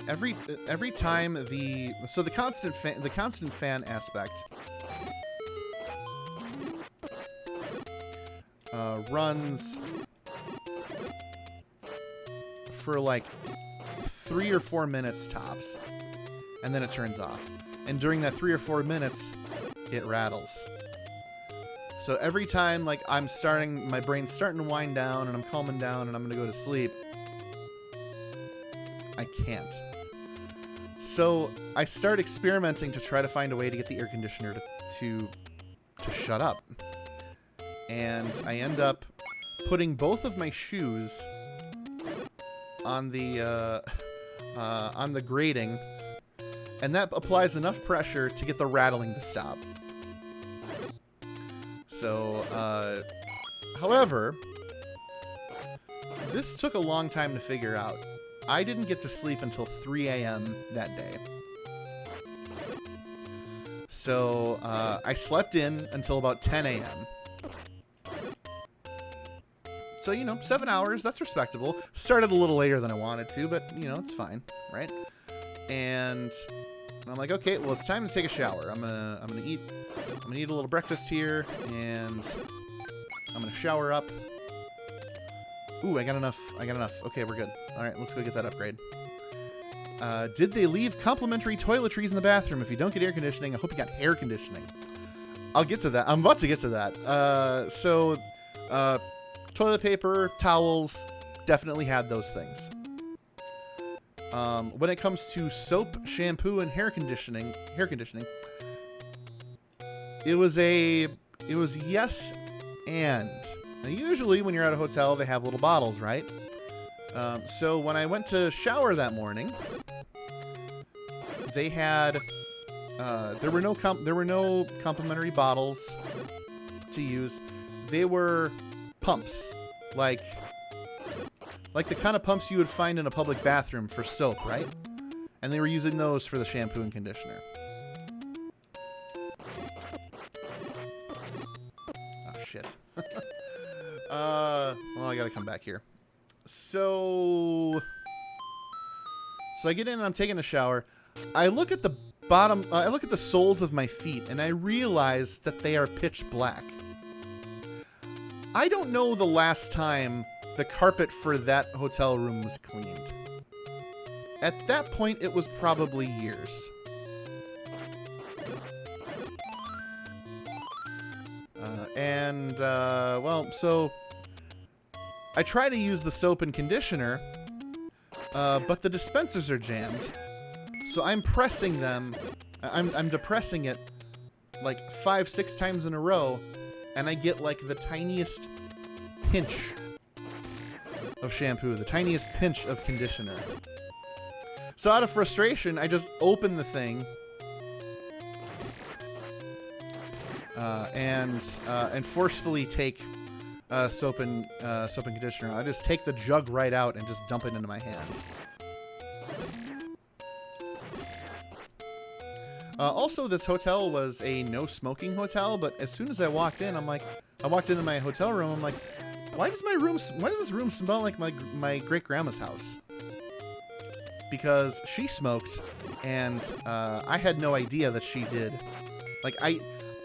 every time the constant fan aspect runs for like 3 or 4 minutes tops, and then it turns off. And during that 3 or 4 minutes, it rattles. So every time, like, my brain's starting to wind down, and I'm calming down, and I'm gonna go to sleep, I can't. So I start experimenting to try to find a way to get the air conditioner to shut up. And I end up putting both of my shoes on the grating, and that applies enough pressure to get the rattling to stop. So, however, this took a long time to figure out. I didn't get to sleep until 3 a.m. that day. So, I slept in until about 10 a.m. So, you know, 7 hours, that's respectable. Started a little later than I wanted to, but, you know, it's fine, right? And I'm like, okay, well, it's time to take a shower. I'm gonna eat a little breakfast here, and I'm gonna shower up. Ooh, I got enough. Okay, we're good. All right, let's go get that upgrade. Did they leave complimentary toiletries in the bathroom? If you don't get air conditioning, I hope you got hair conditioning. I'll get to that. I'm about to get to that. Toilet paper, towels, definitely had those things. When it comes to soap, shampoo, and hair conditioning, it was yes and. Now, usually when you're at a hotel, they have little bottles, right? So when I went to shower that morning, they had there were no complimentary bottles to use. They were pumps, like the kind of pumps you would find in a public bathroom for soap, right? And they were using those for the shampoo and conditioner. Oh, shit. Well, I gotta come back here. So I get in and I'm taking a shower. I look at the bottom, I look at the soles of my feet, and I realize that they are pitch black. I don't know the last time the carpet for that hotel room was cleaned. At that point, it was probably years. So I try to use the soap and conditioner, but the dispensers are jammed. So I'm pressing them. I'm depressing it like 5-6 times in a row, and I get like the tiniest pinch of shampoo, the tiniest pinch of conditioner. So out of frustration, I just open the thing and forcefully take soap and conditioner. I just take the jug right out and just dump it into my hand. Also, this hotel was a no-smoking hotel, but as soon as I walked in, I walked into my hotel room, I'm like, why does this room smell like my great-grandma's house? Because she smoked, and I had no idea that she did. Like,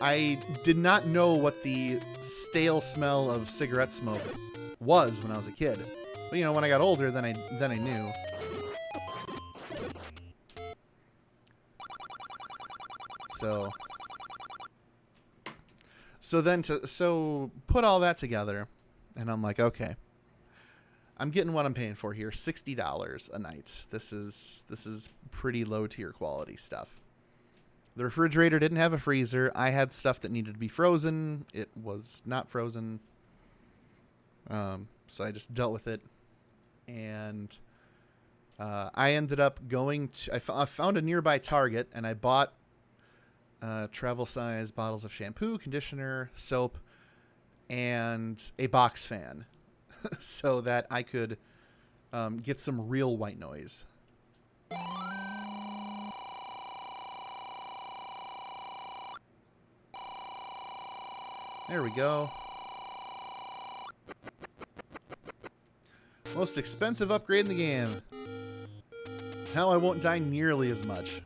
I did not know what the stale smell of cigarette smoke was when I was a kid. But, you know, when I got older, then I knew. So put all that together, and I'm like, okay. I'm getting what I'm paying for here. $60 a night. This is pretty low tier quality stuff. The refrigerator didn't have a freezer. I had stuff that needed to be frozen. It was not frozen. So I just dealt with it. And I ended up going to... I found a nearby Target, and I bought travel size bottles of shampoo, conditioner, soap, and a box fan so that I could get some real white noise. There we go. Most expensive upgrade in the game. Now I won't die nearly as much.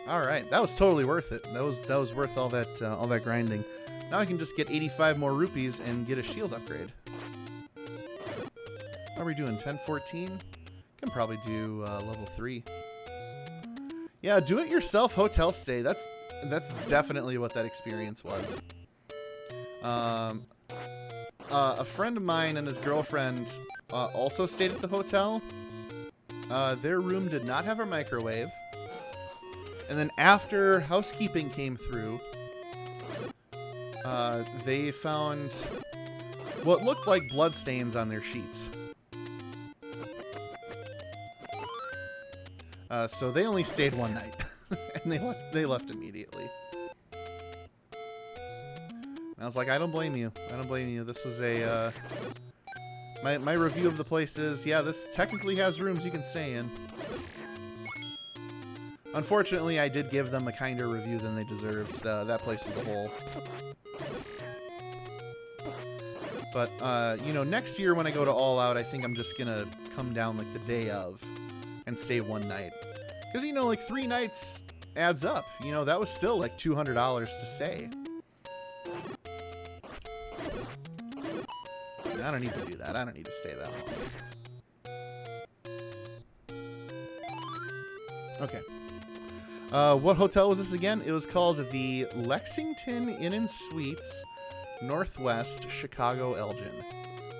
Alright, that was totally worth it. That was worth all that grinding. Now I can just get 85 more rupees and get a shield upgrade. How are we doing? 10-14? Can probably do level 3. Yeah, do-it-yourself hotel stay. That's definitely what that experience was. A friend of mine and his girlfriend also stayed at the hotel. Their room did not have a microwave. And then after housekeeping came through, they found what looked like bloodstains on their sheets. So they only stayed one night, and they left immediately. And I was like, I don't blame you. I don't blame you. This was a my review of the place is, yeah, this technically has rooms you can stay in. Unfortunately, I did give them a kinder review than they deserved. That place as a whole. But you know, next year when I go to All Out, I think I'm just gonna come down like the day of and stay one night. Because, you know, like 3 nights adds up. You know, that was still like $200 to stay. I don't need to do that. I don't need to stay that long. Okay. What hotel was this again? It was called the Lexington Inn and Suites, Northwest, Chicago, Elgin.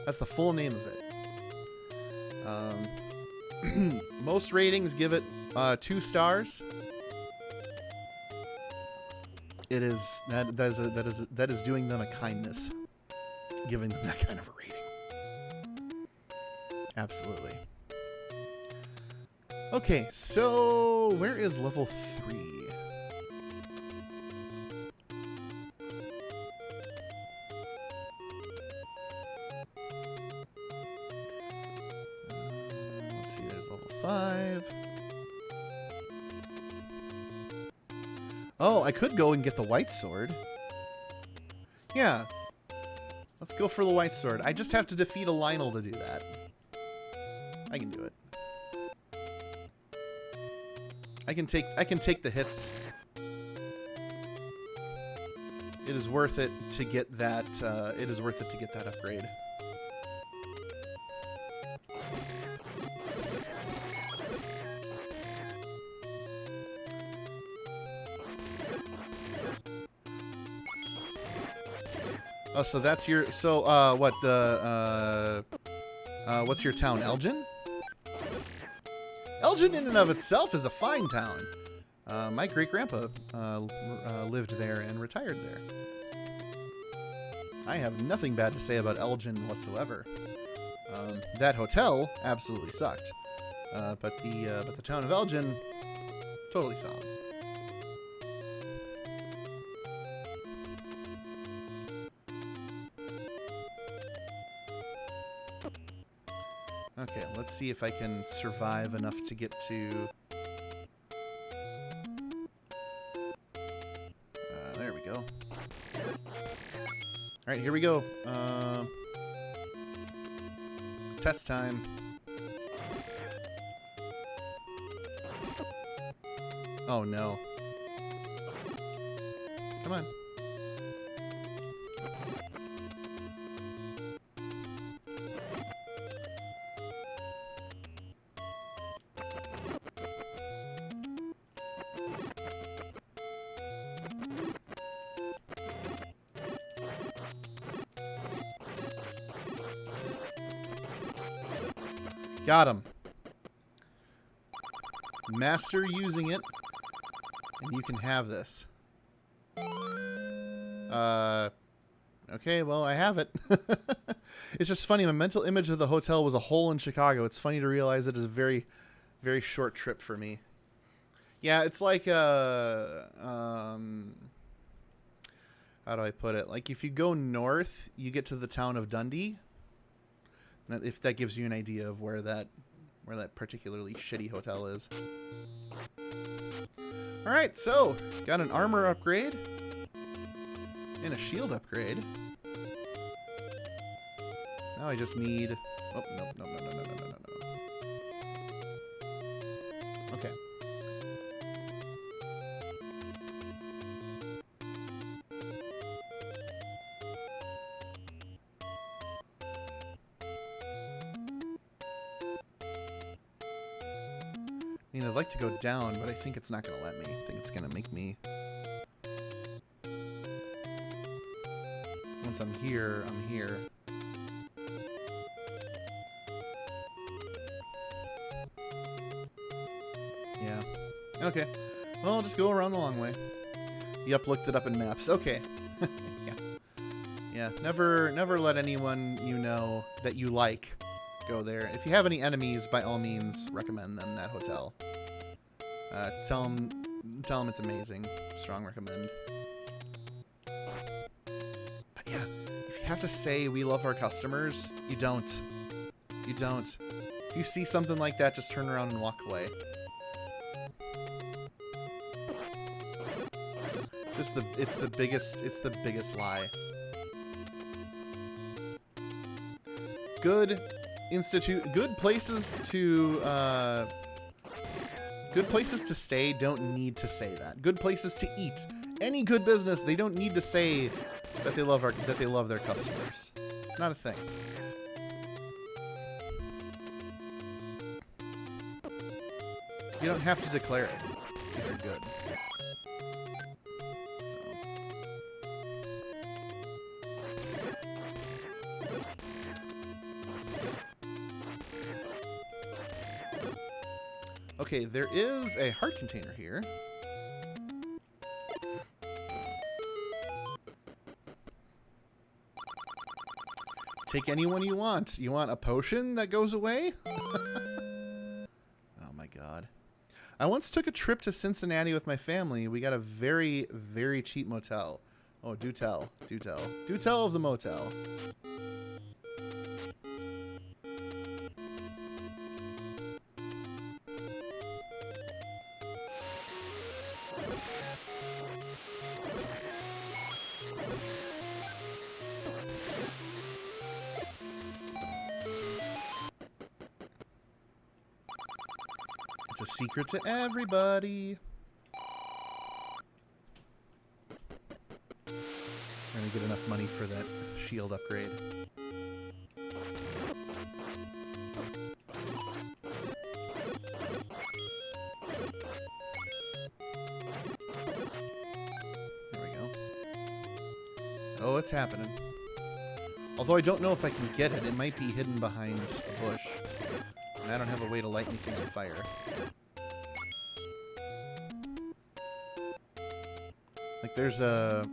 That's the full name of it. Most ratings give it 2 stars. It is that is doing them a kindness, giving them that kind of a rating. Absolutely. Okay, so where is level 3? Let's see, there's level 5. Oh, I could go and get the white sword. Yeah. Let's go for the white sword. I just have to defeat a Lionel to do that. I can do it. I can take the hits. It is worth it to get that. It is worth it to get that upgrade. Oh, so that's your. So, what the? What's your town, Elgin? Elgin in and of itself is a fine town. My great-grandpa lived there and retired there. I have nothing bad to say about Elgin whatsoever. That hotel absolutely sucked. But the town of Elgin, totally solid. Okay, let's see if I can survive enough to get to... there we go. Alright, here we go. Test time. Oh no. Come on. Got him. Master using it. And you can have this. Okay, well, I have it. It's just funny. My mental image of the hotel was a hole in Chicago. It's funny to realize it is a very, very short trip for me. Yeah, it's like, how do I put it? Like, if you go north, you get to the town of Dundee. If that gives you an idea of where that particularly shitty hotel is. All right, so got an armor upgrade and a shield upgrade. Now I just need. Oh no. Okay. I mean, I'd like to go down, but I think it's not going to let me. I think it's going to make me... Once I'm here, I'm here. Yeah. Okay. Well, I'll just go around the long way. Yep, looked it up in maps. Okay. Yeah. Yeah, never let anyone you know that you like go there. If you have any enemies, by all means, recommend them that hotel. Tell them it's amazing. Strong recommend. But yeah, if you have to say we love our customers, you don't. You don't. If you see something like that, just turn around and walk away. It's the biggest lie. Good places to stay don't need to say that. Good places to eat. Any good business, they don't need to say that they love their customers. It's not a thing. You don't have to declare it if you're good. Okay, there is a heart container here. Take anyone you want. You want a potion that goes away? Oh my god. I once took a trip to Cincinnati with my family. We got a very, very cheap motel. Oh, do tell. Do tell. Do tell of the motel. It's a secret to everybody. We're gonna get enough money for that shield upgrade. There we go. Oh, it's happening. Although I don't know if I can get it. It might be hidden behind a bush. And I don't have a way to light anything on fire. Like, there's a...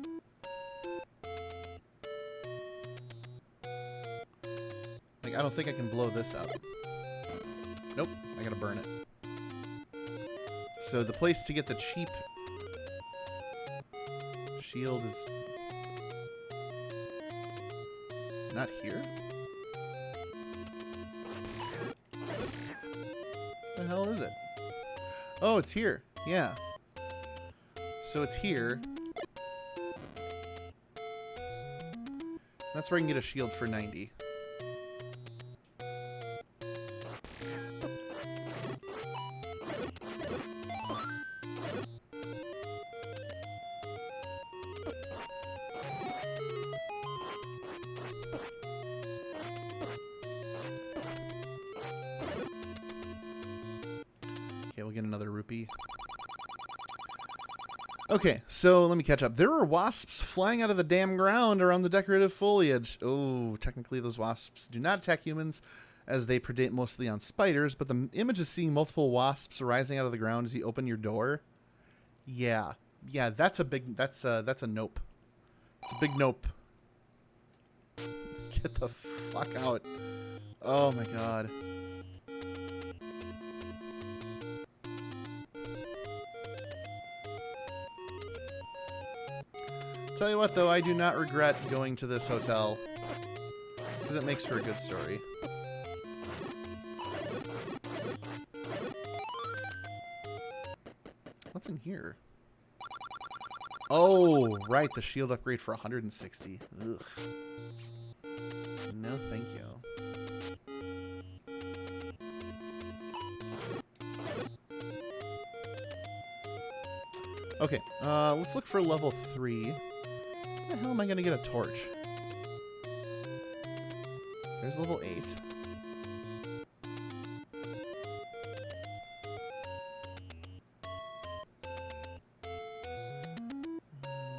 Like, I don't think I can blow this up. Nope, I gotta burn it. So the place to get the cheap shield is... not here? What the hell is it? Oh, it's here. Yeah. So it's here. That's where I can get a shield for 90. Okay, we'll get another rupee. Okay, so let me catch up. There are wasps flying out of the damn ground around the decorative foliage. Oh, technically those wasps do not attack humans, as they predate mostly on spiders, but the image is seeing multiple wasps rising out of the ground as you open your door. Yeah. Yeah, that's a nope. It's a big nope. Get the fuck out. Oh my god. Tell you what, though, I do not regret going to this hotel, because it makes for a good story. What's in here? Oh, right, the shield upgrade for 160. Ugh. No, thank you. Okay, let's look for level 3. How the hell am I gonna get a torch? There's level 8.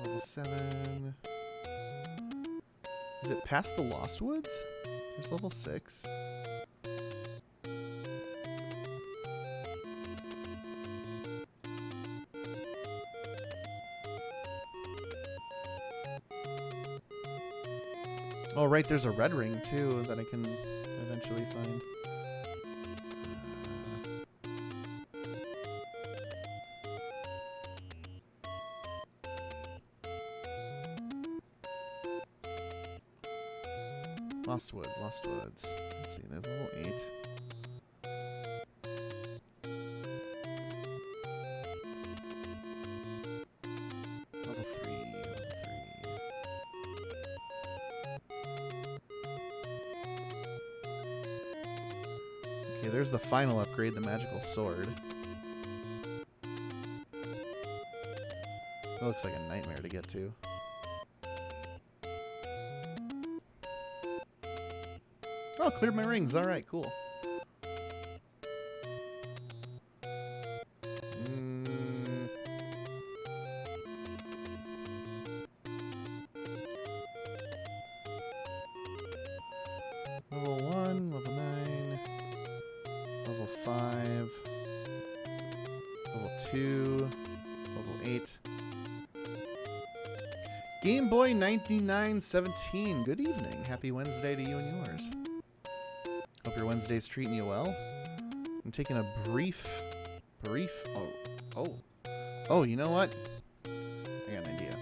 Level 7. Is it past the Lost Woods? There's level 6. Oh, right, there's a red ring, too, that I can eventually find. Lost Woods, Lost Woods. Let's see, there's level 8. Level 3, level 3. Okay, there's the final upgrade, the magical sword. That looks like a nightmare to get to. Oh, cleared my rings. All right, cool. Level 1, level 9, level 5, level 2, level 8. Game Boy 9917. Good evening. Happy Wednesday to you and yours. Hope your Wednesday's treating you well. I'm taking a brief. Oh, you know what? I got an idea.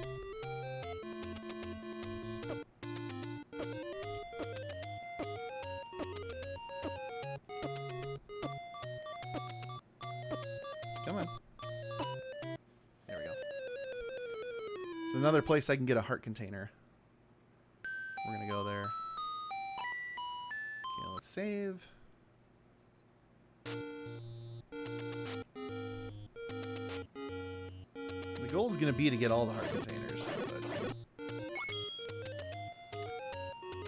Come on. There we go. There's another place I can get a heart container. We're gonna go there. Okay, let's save. The goal is going to be to get all the heart containers.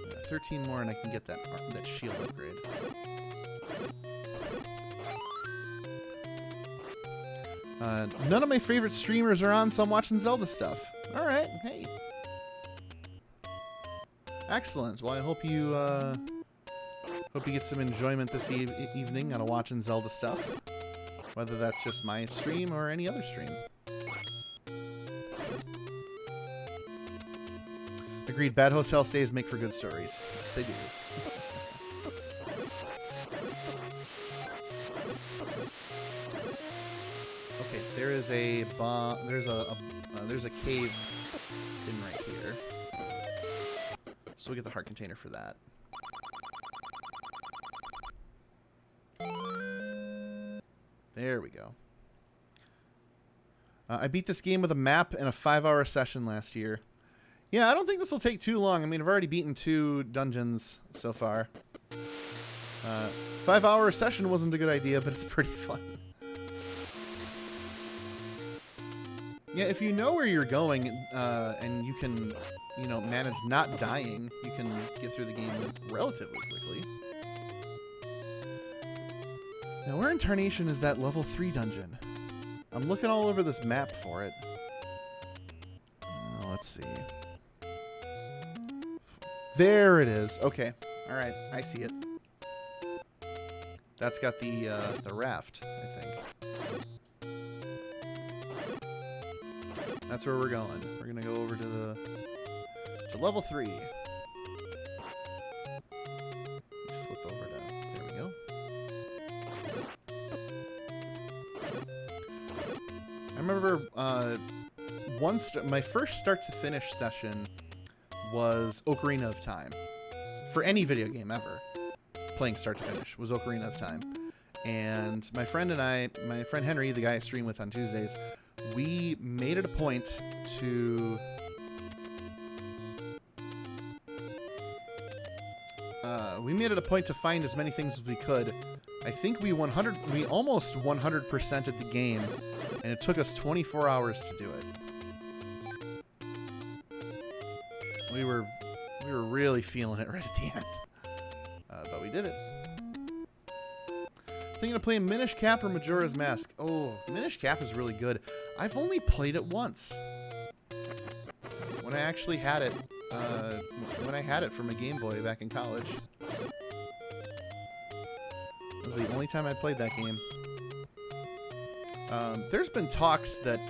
But 13 more and I can get that shield upgrade. None of my favorite streamers are on, so I'm watching Zelda stuff. Alright, hey. Excellent. Well, I hope you get some enjoyment this evening out of watching Zelda stuff. Whether that's just my stream or any other stream. Agreed, bad hotel stays make for good stories. Yes, they do. Okay, there is a there's a cave in right here. So we'll get the heart container for that. There we go. I beat this game with a map and a 5-hour session last year. Yeah, I don't think this will take too long. I mean, I've already beaten 2 dungeons so far. 5-hour session wasn't a good idea, but it's pretty fun. Yeah, if you know where you're going and you can, manage not dying, you can get through the game relatively quickly. Now, where in Tarnation is that level 3 dungeon? I'm looking all over this map for it. Let's see. There it is. Okay. Alright, I see it. That's got the raft, I think. That's where we're going. We're gonna go over to level 3. Flip over to there we go. I remember my first start to finish session was Ocarina of Time. For any video game ever, playing start to finish was Ocarina of Time. And my friend Henry, the guy I stream with on Tuesdays, we made it a point to find as many things as we could. I think we almost 100%ed the game, and it took us 24 hours to do it. We were really feeling it right at the end, but we did it. Thinking of playing Minish Cap or Majora's Mask. Oh, Minish Cap is really good. I've only played it once. When I actually had it, from a Game Boy back in college. It was the only time I played that game. There's been talks that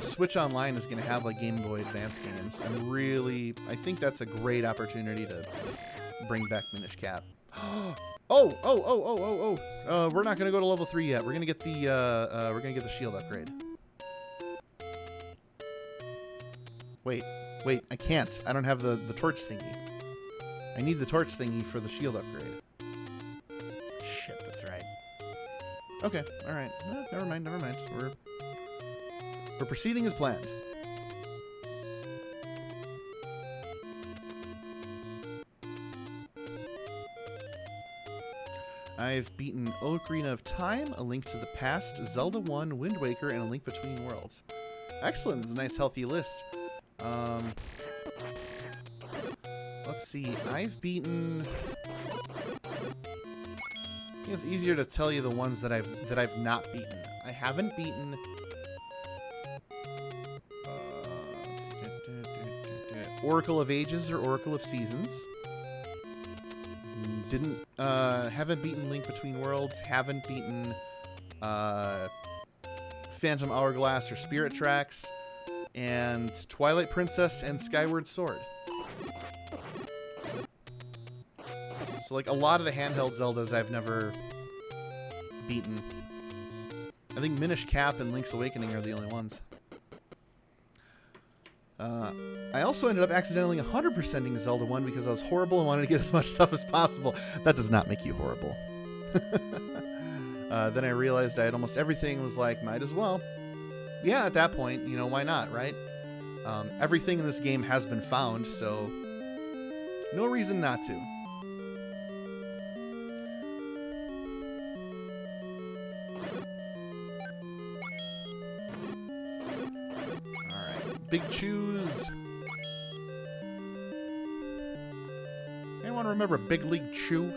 Switch Online is going to have like Game Boy Advance games. I think that's a great opportunity to bring back Minish Cap. Oh! We're not gonna go to level 3 yet. We're gonna get the shield upgrade. Wait, I can't. I don't have the torch thingy. I need the torch thingy for the shield upgrade. Shit, that's right. Okay, alright. Never mind. We're proceeding as planned. I've beaten Ocarina of Time, A Link to the Past, Zelda 1, Wind Waker, and A Link Between Worlds. Excellent. It's a nice, healthy list. Let's see. I've beaten... I think it's easier to tell you the ones that I've not beaten. I haven't beaten... Oracle of Ages or Oracle of Seasons. Haven't beaten Link Between Worlds, haven't beaten Phantom Hourglass or Spirit Tracks, and Twilight Princess and Skyward Sword. So like a lot of the handheld Zeldas I've never beaten. I think Minish Cap and Link's Awakening are the only ones. I also ended up accidentally 100%ing Zelda 1 because I was horrible and wanted to get as much stuff as possible. That does not make you horrible. Then I realized I had almost everything, was like, might as well. Yeah, at that point, you know, why not, right? Everything in this game has been found, so no reason not to. Alright, Big Chews. Anyone remember Big League Chew?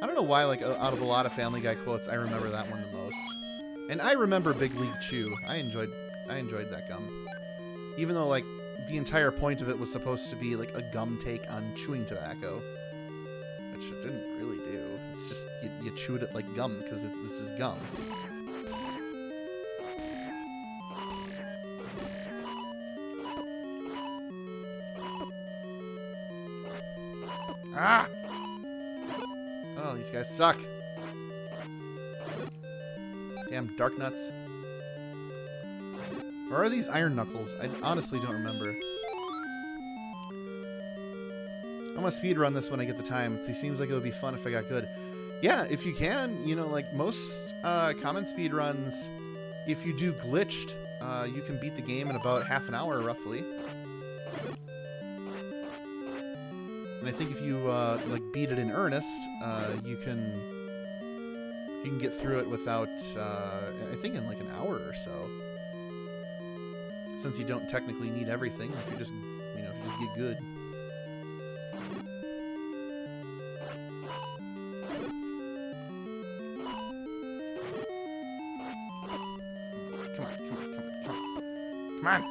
I don't know why, like, out of a lot of Family Guy quotes, I remember that one the most. And I remember Big League Chew. I enjoyed that gum. Even though, like, the entire point of it was supposed to be, like, a gum take on chewing tobacco. Which it didn't really do. It's just, you chewed it like gum, because this is gum. Ah! Oh, these guys suck. Damn Dark Nuts. Or are these Iron Knuckles? I honestly don't remember. I'm gonna speedrun this when I get the time. It seems like it would be fun if I got good. Yeah, if you can, you know, like most common speedruns, if you do glitched, you can beat the game in about half an hour, roughly. And I think if you like beat it in earnest, you can get through it without I think in like an hour or so. Since you don't technically need everything, if you just get good. Come on.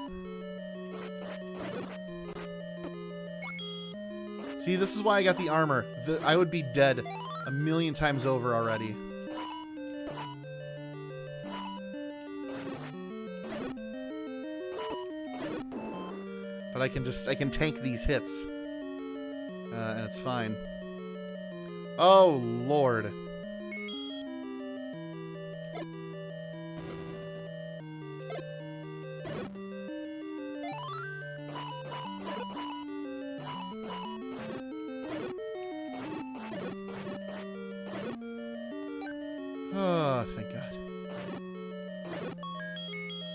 See, this is why I got the armor. I would be dead a million times over already. But I can tank these hits. And it's fine. Oh, Lord. Oh, thank God.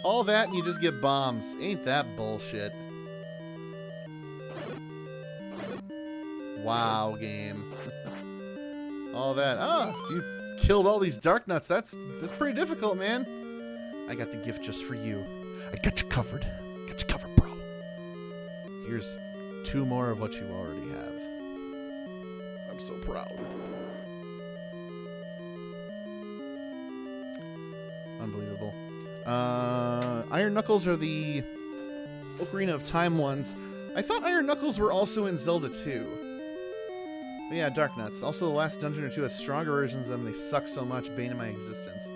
All that and you just get bombs. Ain't that bullshit. Wow, game. All that. Oh, you killed all these dark nuts. That's pretty difficult, man. I got the gift just for you. I got you covered. Got you covered, bro. Here's 2 more of what you already have. I'm so proud. Unbelievable. Iron Knuckles are the Ocarina of Time ones. I thought Iron Knuckles were also in Zelda 2. But yeah, Dark Nuts. Also, the last dungeon or 2 has stronger versions of them. They suck so much. Bane of my existence.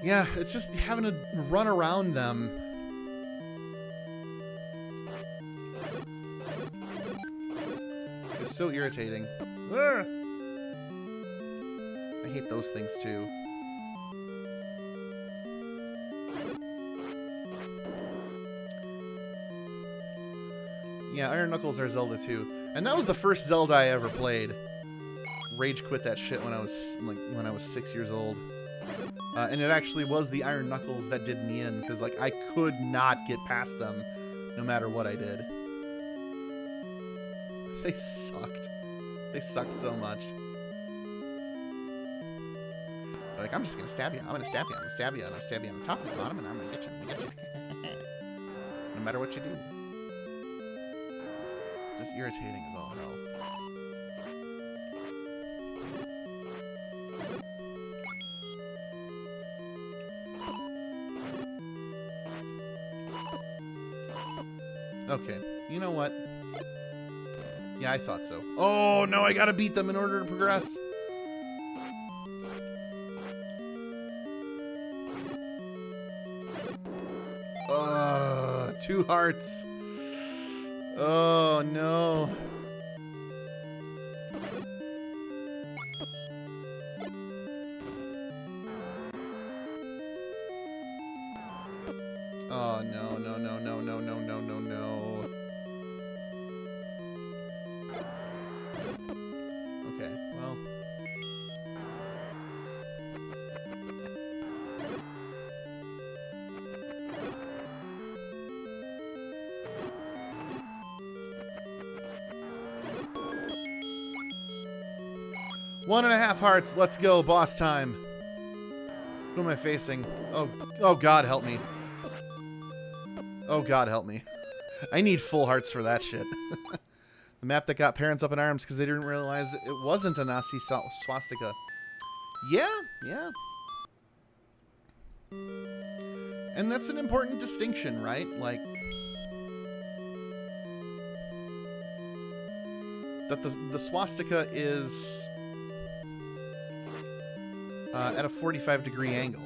Yeah, it's just having to run around them. It's so irritating. Arrgh! I hate those things too. Yeah, Iron Knuckles are Zelda 2. And that was the first Zelda I ever played. Rage quit that shit when I was 6 years old. And it actually was the Iron Knuckles that did me in, because like I could not get past them no matter what I did. They sucked. They sucked so much. They're like, I'm just gonna stab you. I'm gonna stab you. I'm gonna stab you. I'm gonna stab you on the top and the bottom, and I'm gonna get you. I'm gonna get you. No matter what you do. Just irritating as all hell. Okay, you know what? Yeah, I thought so. Oh, no, I gotta beat them in order to progress. Ugh, 2 hearts. Oh, no. Oh, no, no, no, no, no, no, no, no, no. Okay, well. One and a half hearts. Let's go. Boss time. Who am I facing? Oh, God, help me. Oh, God, help me. I need full hearts for that shit. The map that got parents up in arms because they didn't realize it wasn't a Nazi swastika. Yeah, yeah. And that's an important distinction, right? Like, that the swastika is at a 45-degree angle.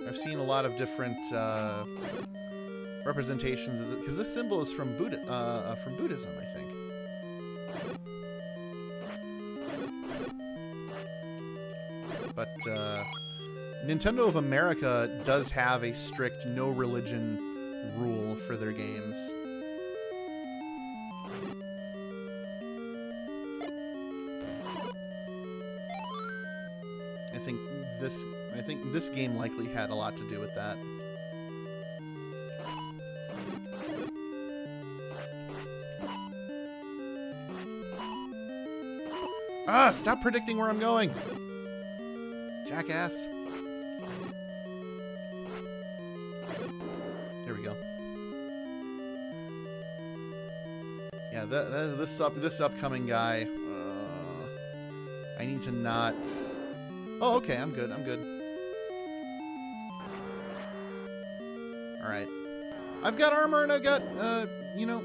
I've seen a lot of different representations of it, because this symbol is from Buddhism, I think. But Nintendo of America does have a strict no religion rule for their games. I think this game likely had a lot to do with that. Ah, stop predicting where I'm going. Jackass. There we go. Yeah, this upcoming guy. I need to not. Oh, okay, I'm good. I'm good. All right. I've got armor and I've got, you know.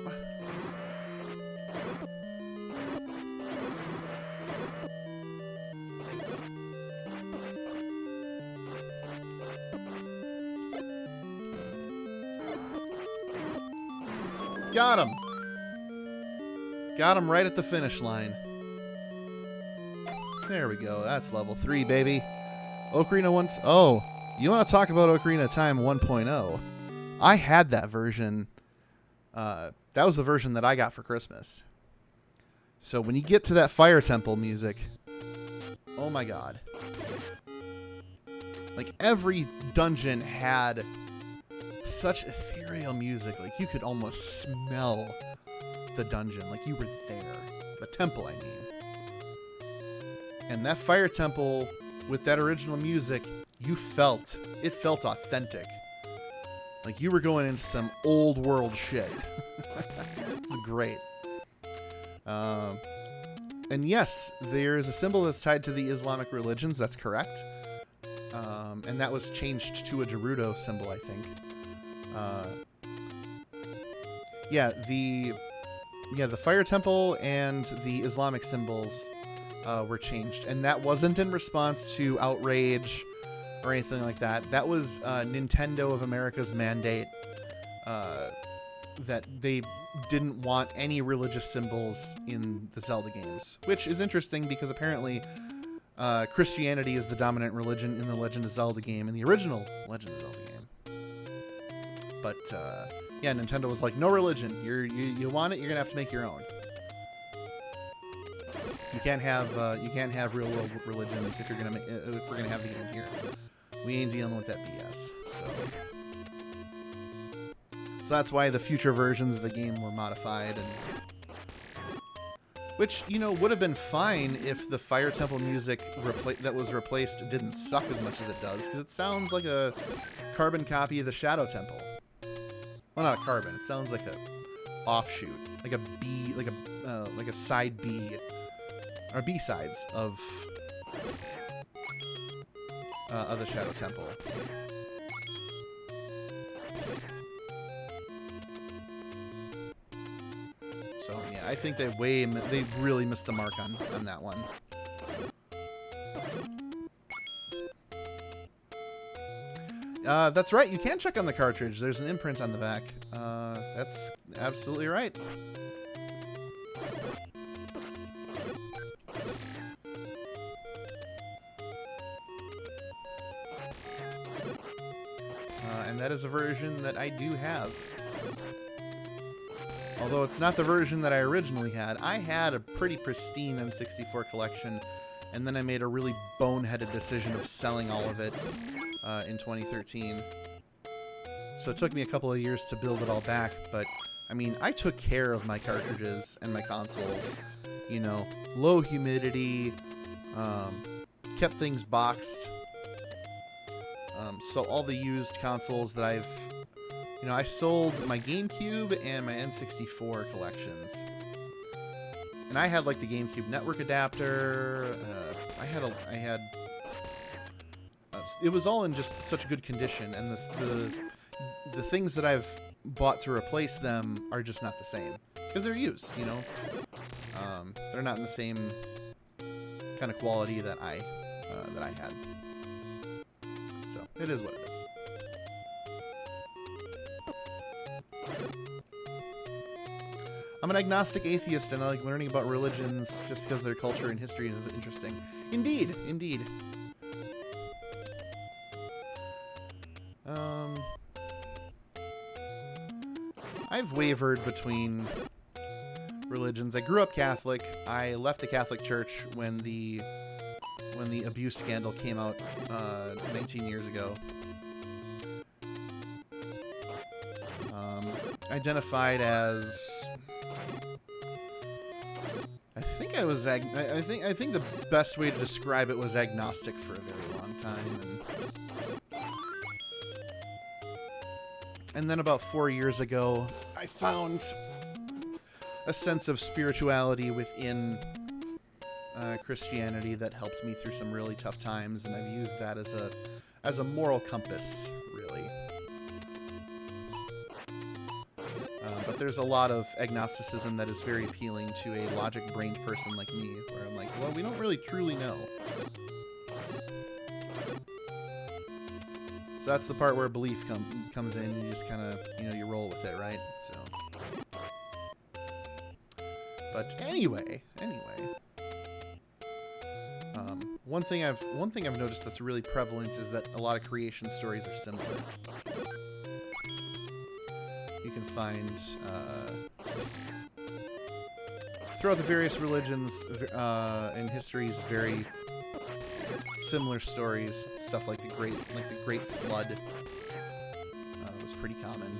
Got him. Got him right at the finish line. There we go. That's level 3, baby. Ocarina 1... Oh, you want to talk about Ocarina of Time 1.0? I had that version. That was the version that I got for Christmas. So when you get to that Fire Temple music... Oh my god. Like, every dungeon had such ethereal music. Like, you could almost smell the dungeon. Like, you were there. The temple, I mean. And that Fire Temple, with that original music, it felt authentic. Like, you were going into some old world shit. It's great. And yes, there's a symbol that's tied to the Islamic religions. That's correct. And that was changed to a Gerudo symbol, I think. The Fire Temple and the Islamic symbols were changed. And that wasn't in response to outrage or anything like that. That was Nintendo of America's mandate that they didn't want any religious symbols in the Zelda games, which is interesting because apparently Christianity is the dominant religion in the Legend of Zelda game, in the original Legend of Zelda game. But yeah, Nintendo was like, no religion. You want it, you're gonna have to make your own. You can't have real world religions if we're gonna have the game here. We ain't dealing with that BS. So that's why the future versions of the game were modified, and which, you know, would have been fine if the Fire Temple music that was replaced didn't suck as much as it does, because it sounds like a carbon copy of the Shadow Temple. Well, not a carbon. It sounds like a offshoot, like a B, like a side B, or B-sides of the Shadow Temple. So yeah, I think they really missed the mark on that one. That's right. You can check on the cartridge. There's an imprint on the back. That's absolutely right. And that is a version that I do have. Although it's not the version that I originally had. I had a pretty pristine N64 collection, and then I made a really boneheaded decision of selling all of it in 2013. So it took me a couple of years to build it all back, but I mean, I took care of my cartridges and my consoles. You know, low humidity, kept things boxed. So all the used consoles that I sold my GameCube and my N64 collections. And I had like the GameCube network adapter. It was all in just such good condition, and the things that I've bought to replace them are just not the same because they're used. You know, they're not in the same kind of quality that I had. So it is what it is. I'm an agnostic atheist, and I like learning about religions just because their culture and history is interesting. Indeed, indeed. I've wavered between religions. I grew up Catholic. I left the Catholic Church when the abuse scandal came out 19 years ago. Identified as, I think the best way to describe it was agnostic for a very long time, and then about 4 years ago, I found a sense of spirituality within Christianity that helped me through some really tough times, and I've used that as a moral compass, really. But there's a lot of agnosticism that is very appealing to a logic-brained person like me, where I'm like, well, we don't really truly know. So that's the part where belief comes in. You just kind of, you roll with it, right? So But anyway. One thing I've noticed that's really prevalent is that a lot of creation stories are similar. You can find throughout the various religions and histories very similar stories. Stuff like the Great Flood was pretty common.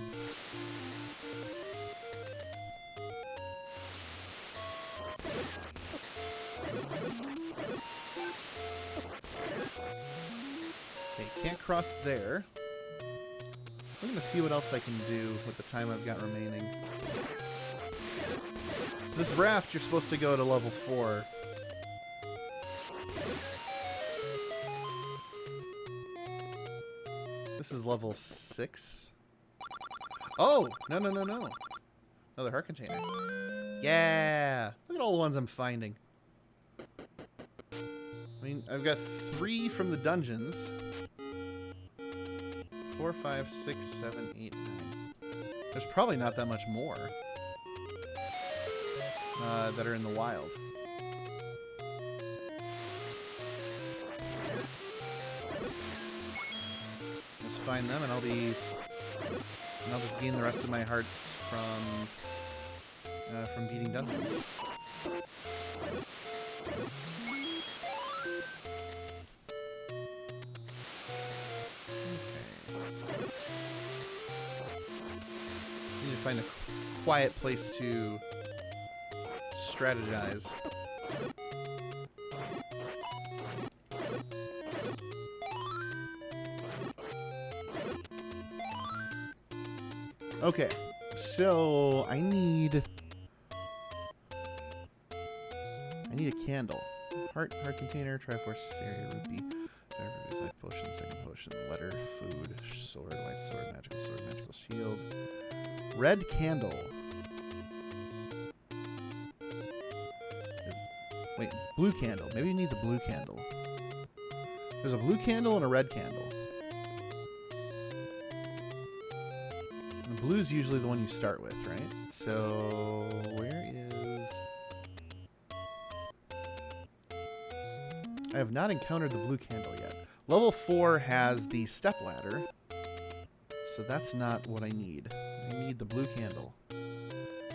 Okay, can't cross there. I'm gonna see what else I can do with the time I've got remaining. So this raft, you're supposed to go to level 4. This is level 6. Oh! No. Another heart container. Yeah! Look at all the ones I'm finding. I mean, I've got 3 from the dungeons. 4, 5, 6, 7, 8, 9. There's probably not that much more that are in the wild. Just find them, and I'll just gain the rest of my hearts from beating dungeons. Find a quiet place to strategize. Okay, so I need a candle. Heart container, Triforce Sphere, Rupee, life potion, second potion, letter, food, sword, light sword, magical shield. Red candle. Wait, blue candle. Maybe you need the blue candle. There's a blue candle and a red candle. And the blue's usually the one you start with, right? So, where is... I have not encountered the blue candle yet. Level 4 has the step ladder, so that's not what I need. I need the blue candle.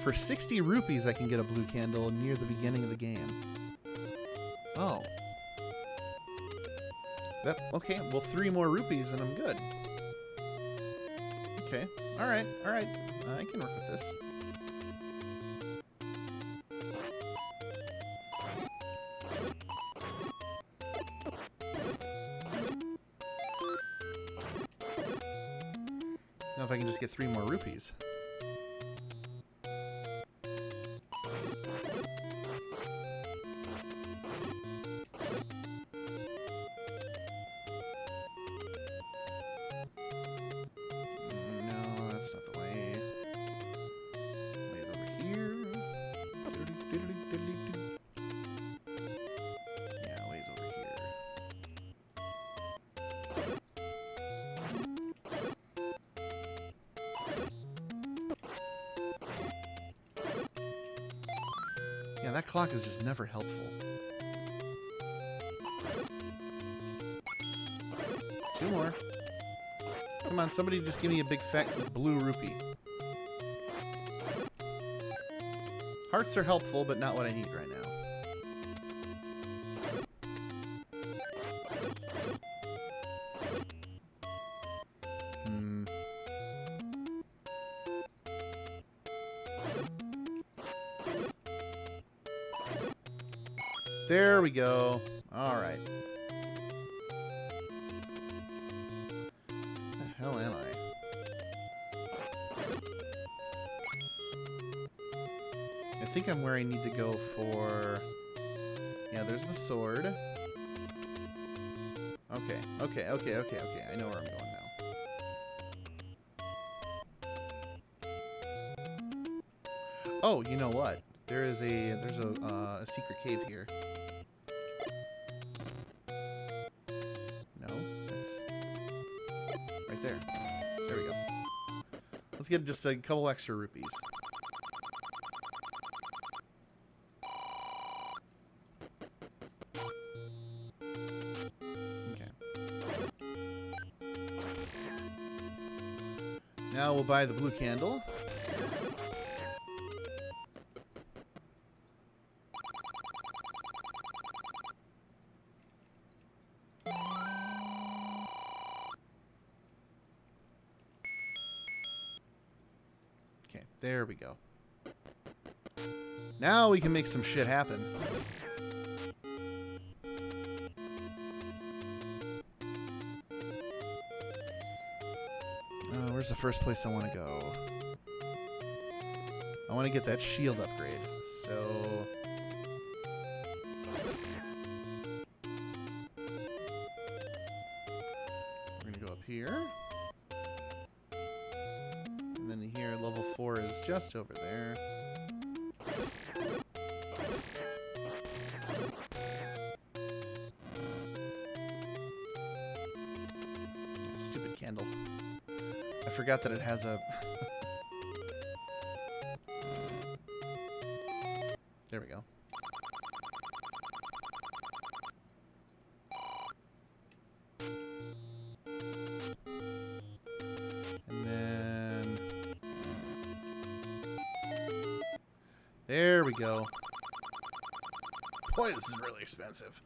For 60 rupees, I can get a blue candle near the beginning of the game. Oh. Okay, well, 3 more rupees and I'm good. Okay, alright. I can work with this. Now if I can just get 3 more rupees. No, that's not the way. Way's over here. Yeah, way's over here. Yeah, that clock is just never helpful. 2 more. Come on, somebody just give me a big fat blue rupee. Hearts are helpful, but not what I need right now. There we go. All right. Where the hell am I? I think I'm where I need to go for... Yeah, there's the sword. Okay. I know where I'm going now. Oh, you know what? There's a secret cave here. No, it's right there. There we go. Let's get just a couple extra rupees. Now we'll buy the blue candle. Okay, there we go. Now we can make some shit happen. Where's the first place I want to go? I want to get that shield upgrade. So... we're going to go up here. And then here, level 4 is just over there. Stupid candle. I forgot that it has a... There we go. And then... there we go. Boy, this is really expensive.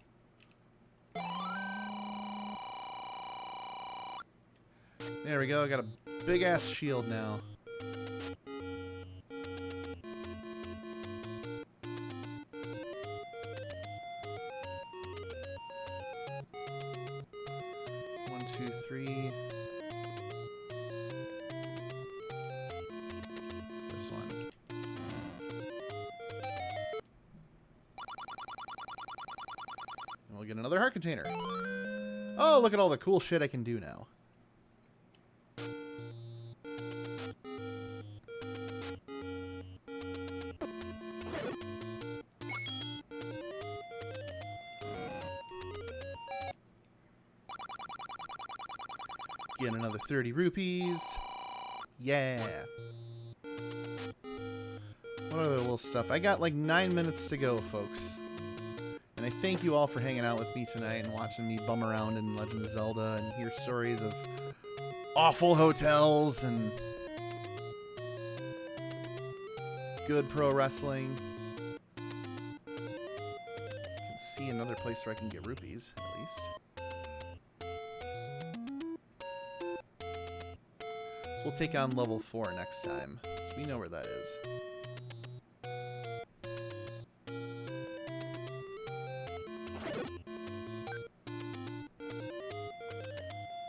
There we go, I got a big-ass shield now. One, two, three. This one. And we'll get another heart container. Oh, look at all the cool shit I can do now. Get another 30 rupees. Yeah. What other little stuff? I got like 9 minutes to go, folks. And I thank you all for hanging out with me tonight and watching me bum around in Legend of Zelda and hear stories of awful hotels and good pro wrestling. I can see another place where I can get rupees, at least. We'll take on level 4 next time. We know where that is.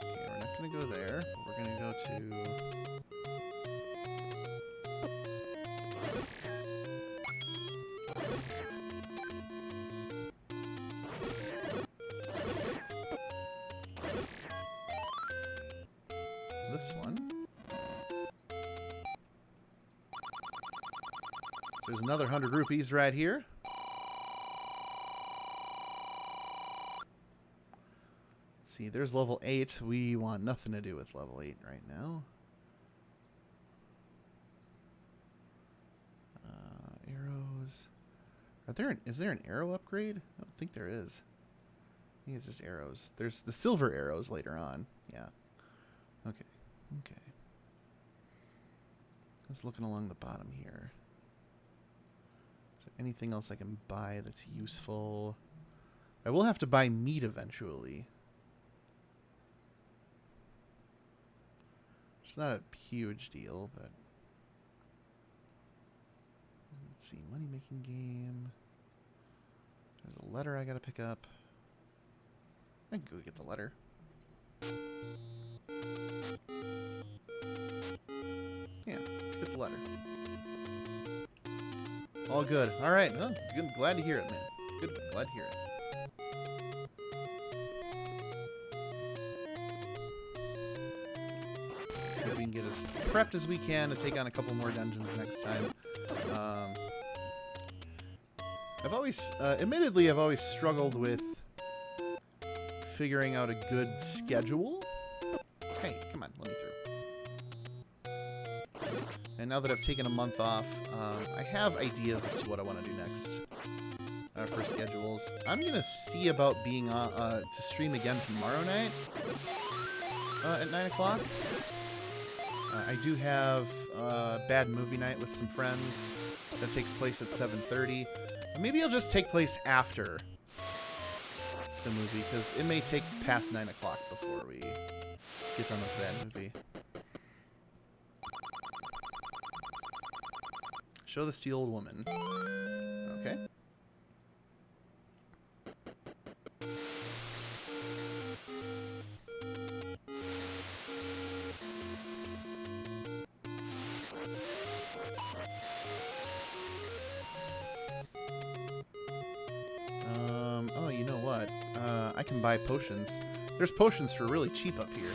Okay, we're not going to go there. We're going to go to... this one. There's another 100 rupees right here. Let's see, there's level 8. We want nothing to do with level 8 right now. Arrows. Is there an arrow upgrade? I don't think there is. I think it's just arrows. There's the silver arrows later on. Yeah. Okay. Okay. Just looking along the bottom here. Anything else I can buy that's useful? I will have to buy meat eventually. It's not a huge deal, but... let's see, money-making game. There's a letter I gotta pick up. I can go get the letter. Yeah, let's get the letter. All good. All right. Well, good. Glad to hear it, man. Good. Glad to hear it. See if we can get as prepped as we can to take on a couple more dungeons next time. I've always, admittedly, I've always struggled with figuring out a good schedule. Hey, come on, let me through. And now that I've taken a month off, I have ideas as to what I want to do next for schedules. I'm going to see about being on, to stream again tomorrow night at 9 o'clock. I do have a bad movie night with some friends that takes place at 7:30. Maybe it'll just take place after the movie, because it may take past 9 o'clock before we get done with that movie. Show this to the old woman. Okay. Oh, you know what? I can buy potions. There's potions for really cheap up here.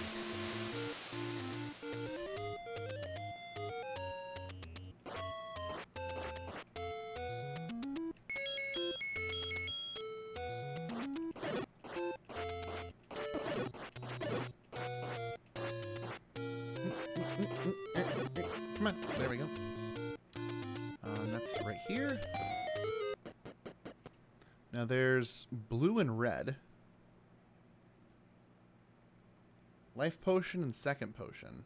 Come on. There we go. That's right here. Now there's blue and red. Life potion and second potion.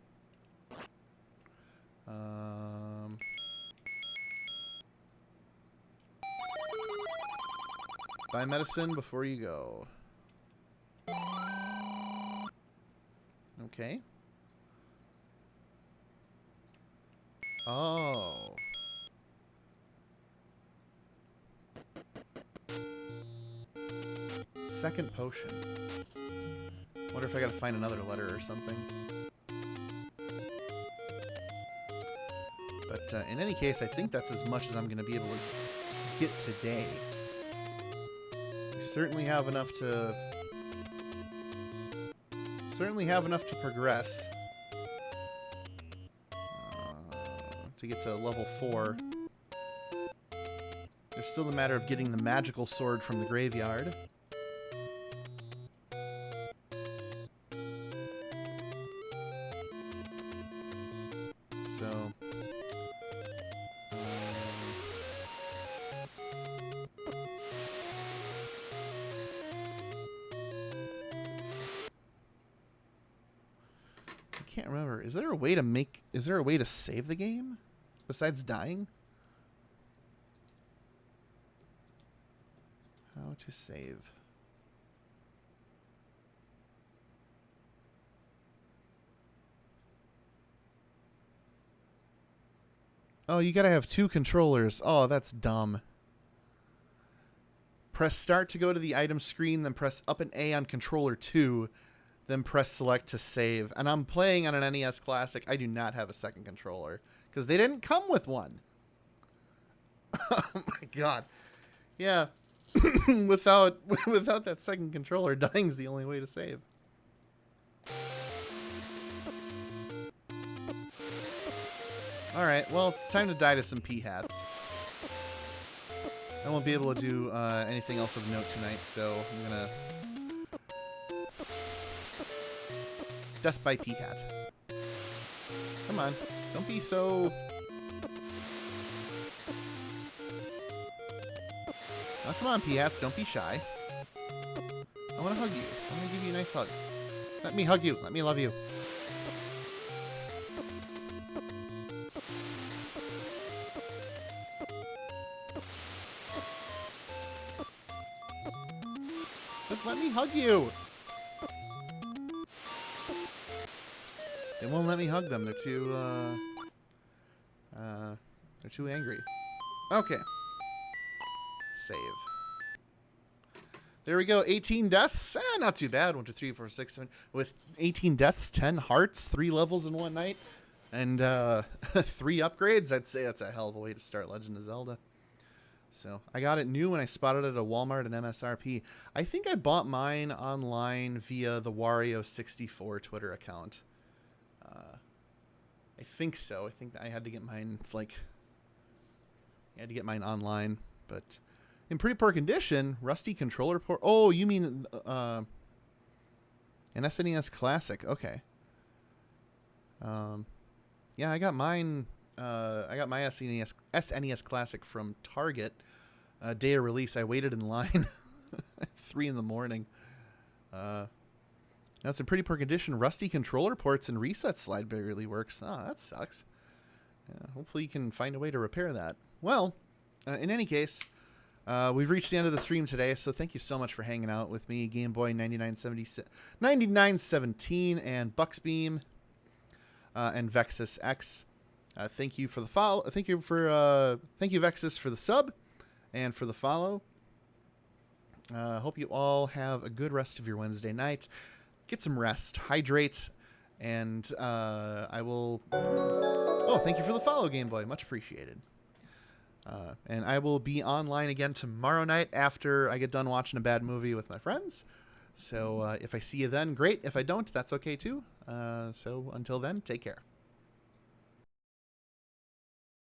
Buy medicine before you go. Okay. Oh. Second potion. Wonder if I gotta find another letter or something. But in any case, I think that's as much as I'm gonna be able to get today. We certainly have enough to progress. To get to level 4. There's still the matter of getting the magical sword from the graveyard. So, I can't remember. Is there a way to save the game besides dying? How to save? Oh, you gotta have 2 controllers. Oh, that's dumb. Press start to go to the item screen, then press up and A on controller 2, then press select to save. And I'm playing on an NES Classic. I do not have a second controller, because they didn't come with one. Oh my god. Yeah. without that second controller, dying's the only way to save. Alright, well, time to die to some Peahats. I won't be able to do anything else of note tonight, so I'm gonna... Death by Peahat. Come on, don't be so... Oh, come on, Peahats, don't be shy. I want to hug you. I'm going to give you a nice hug. Let me hug you. Let me love you. Just let me hug you. They won't let me hug them. They're too angry. Okay. Save. There we go. 18 deaths. Not too bad. 1, 2, 3, 4, 6, 7. With 18 deaths, 10 hearts, 3 levels in one night, and 3 upgrades. I'd say that's a hell of a way to start Legend of Zelda. So I got it new when I spotted it at a Walmart and MSRP. I think I bought mine online via the Wario64 Twitter account. I think so. I think that I had to get mine online, but in pretty poor condition. Rusty controller port. Oh, you mean an SNES Classic? Okay. Yeah, I got mine. I got my SNES Classic from Target. Day of release. I waited in line at 3 in the morning. Now That's in pretty poor condition. Rusty controller ports and reset slide barely works. Oh, that sucks. Hopefully you can find a way to repair that. Well, in any case, we've reached the end of the stream today, so thank you so much for hanging out with me, Game Boy 9917 and Bucksbeam and Vexus X. Thank you for the follow. Thank you Vexus for the sub and for the follow. Hope you all have a good rest of your Wednesday night. Get some rest, hydrate, and I will. Oh, thank you for the follow, Game Boy. Much appreciated. And I will be online again tomorrow night after I get done watching a bad movie with my friends. So if I see you then, great. If I don't, that's okay too. So until then, take care.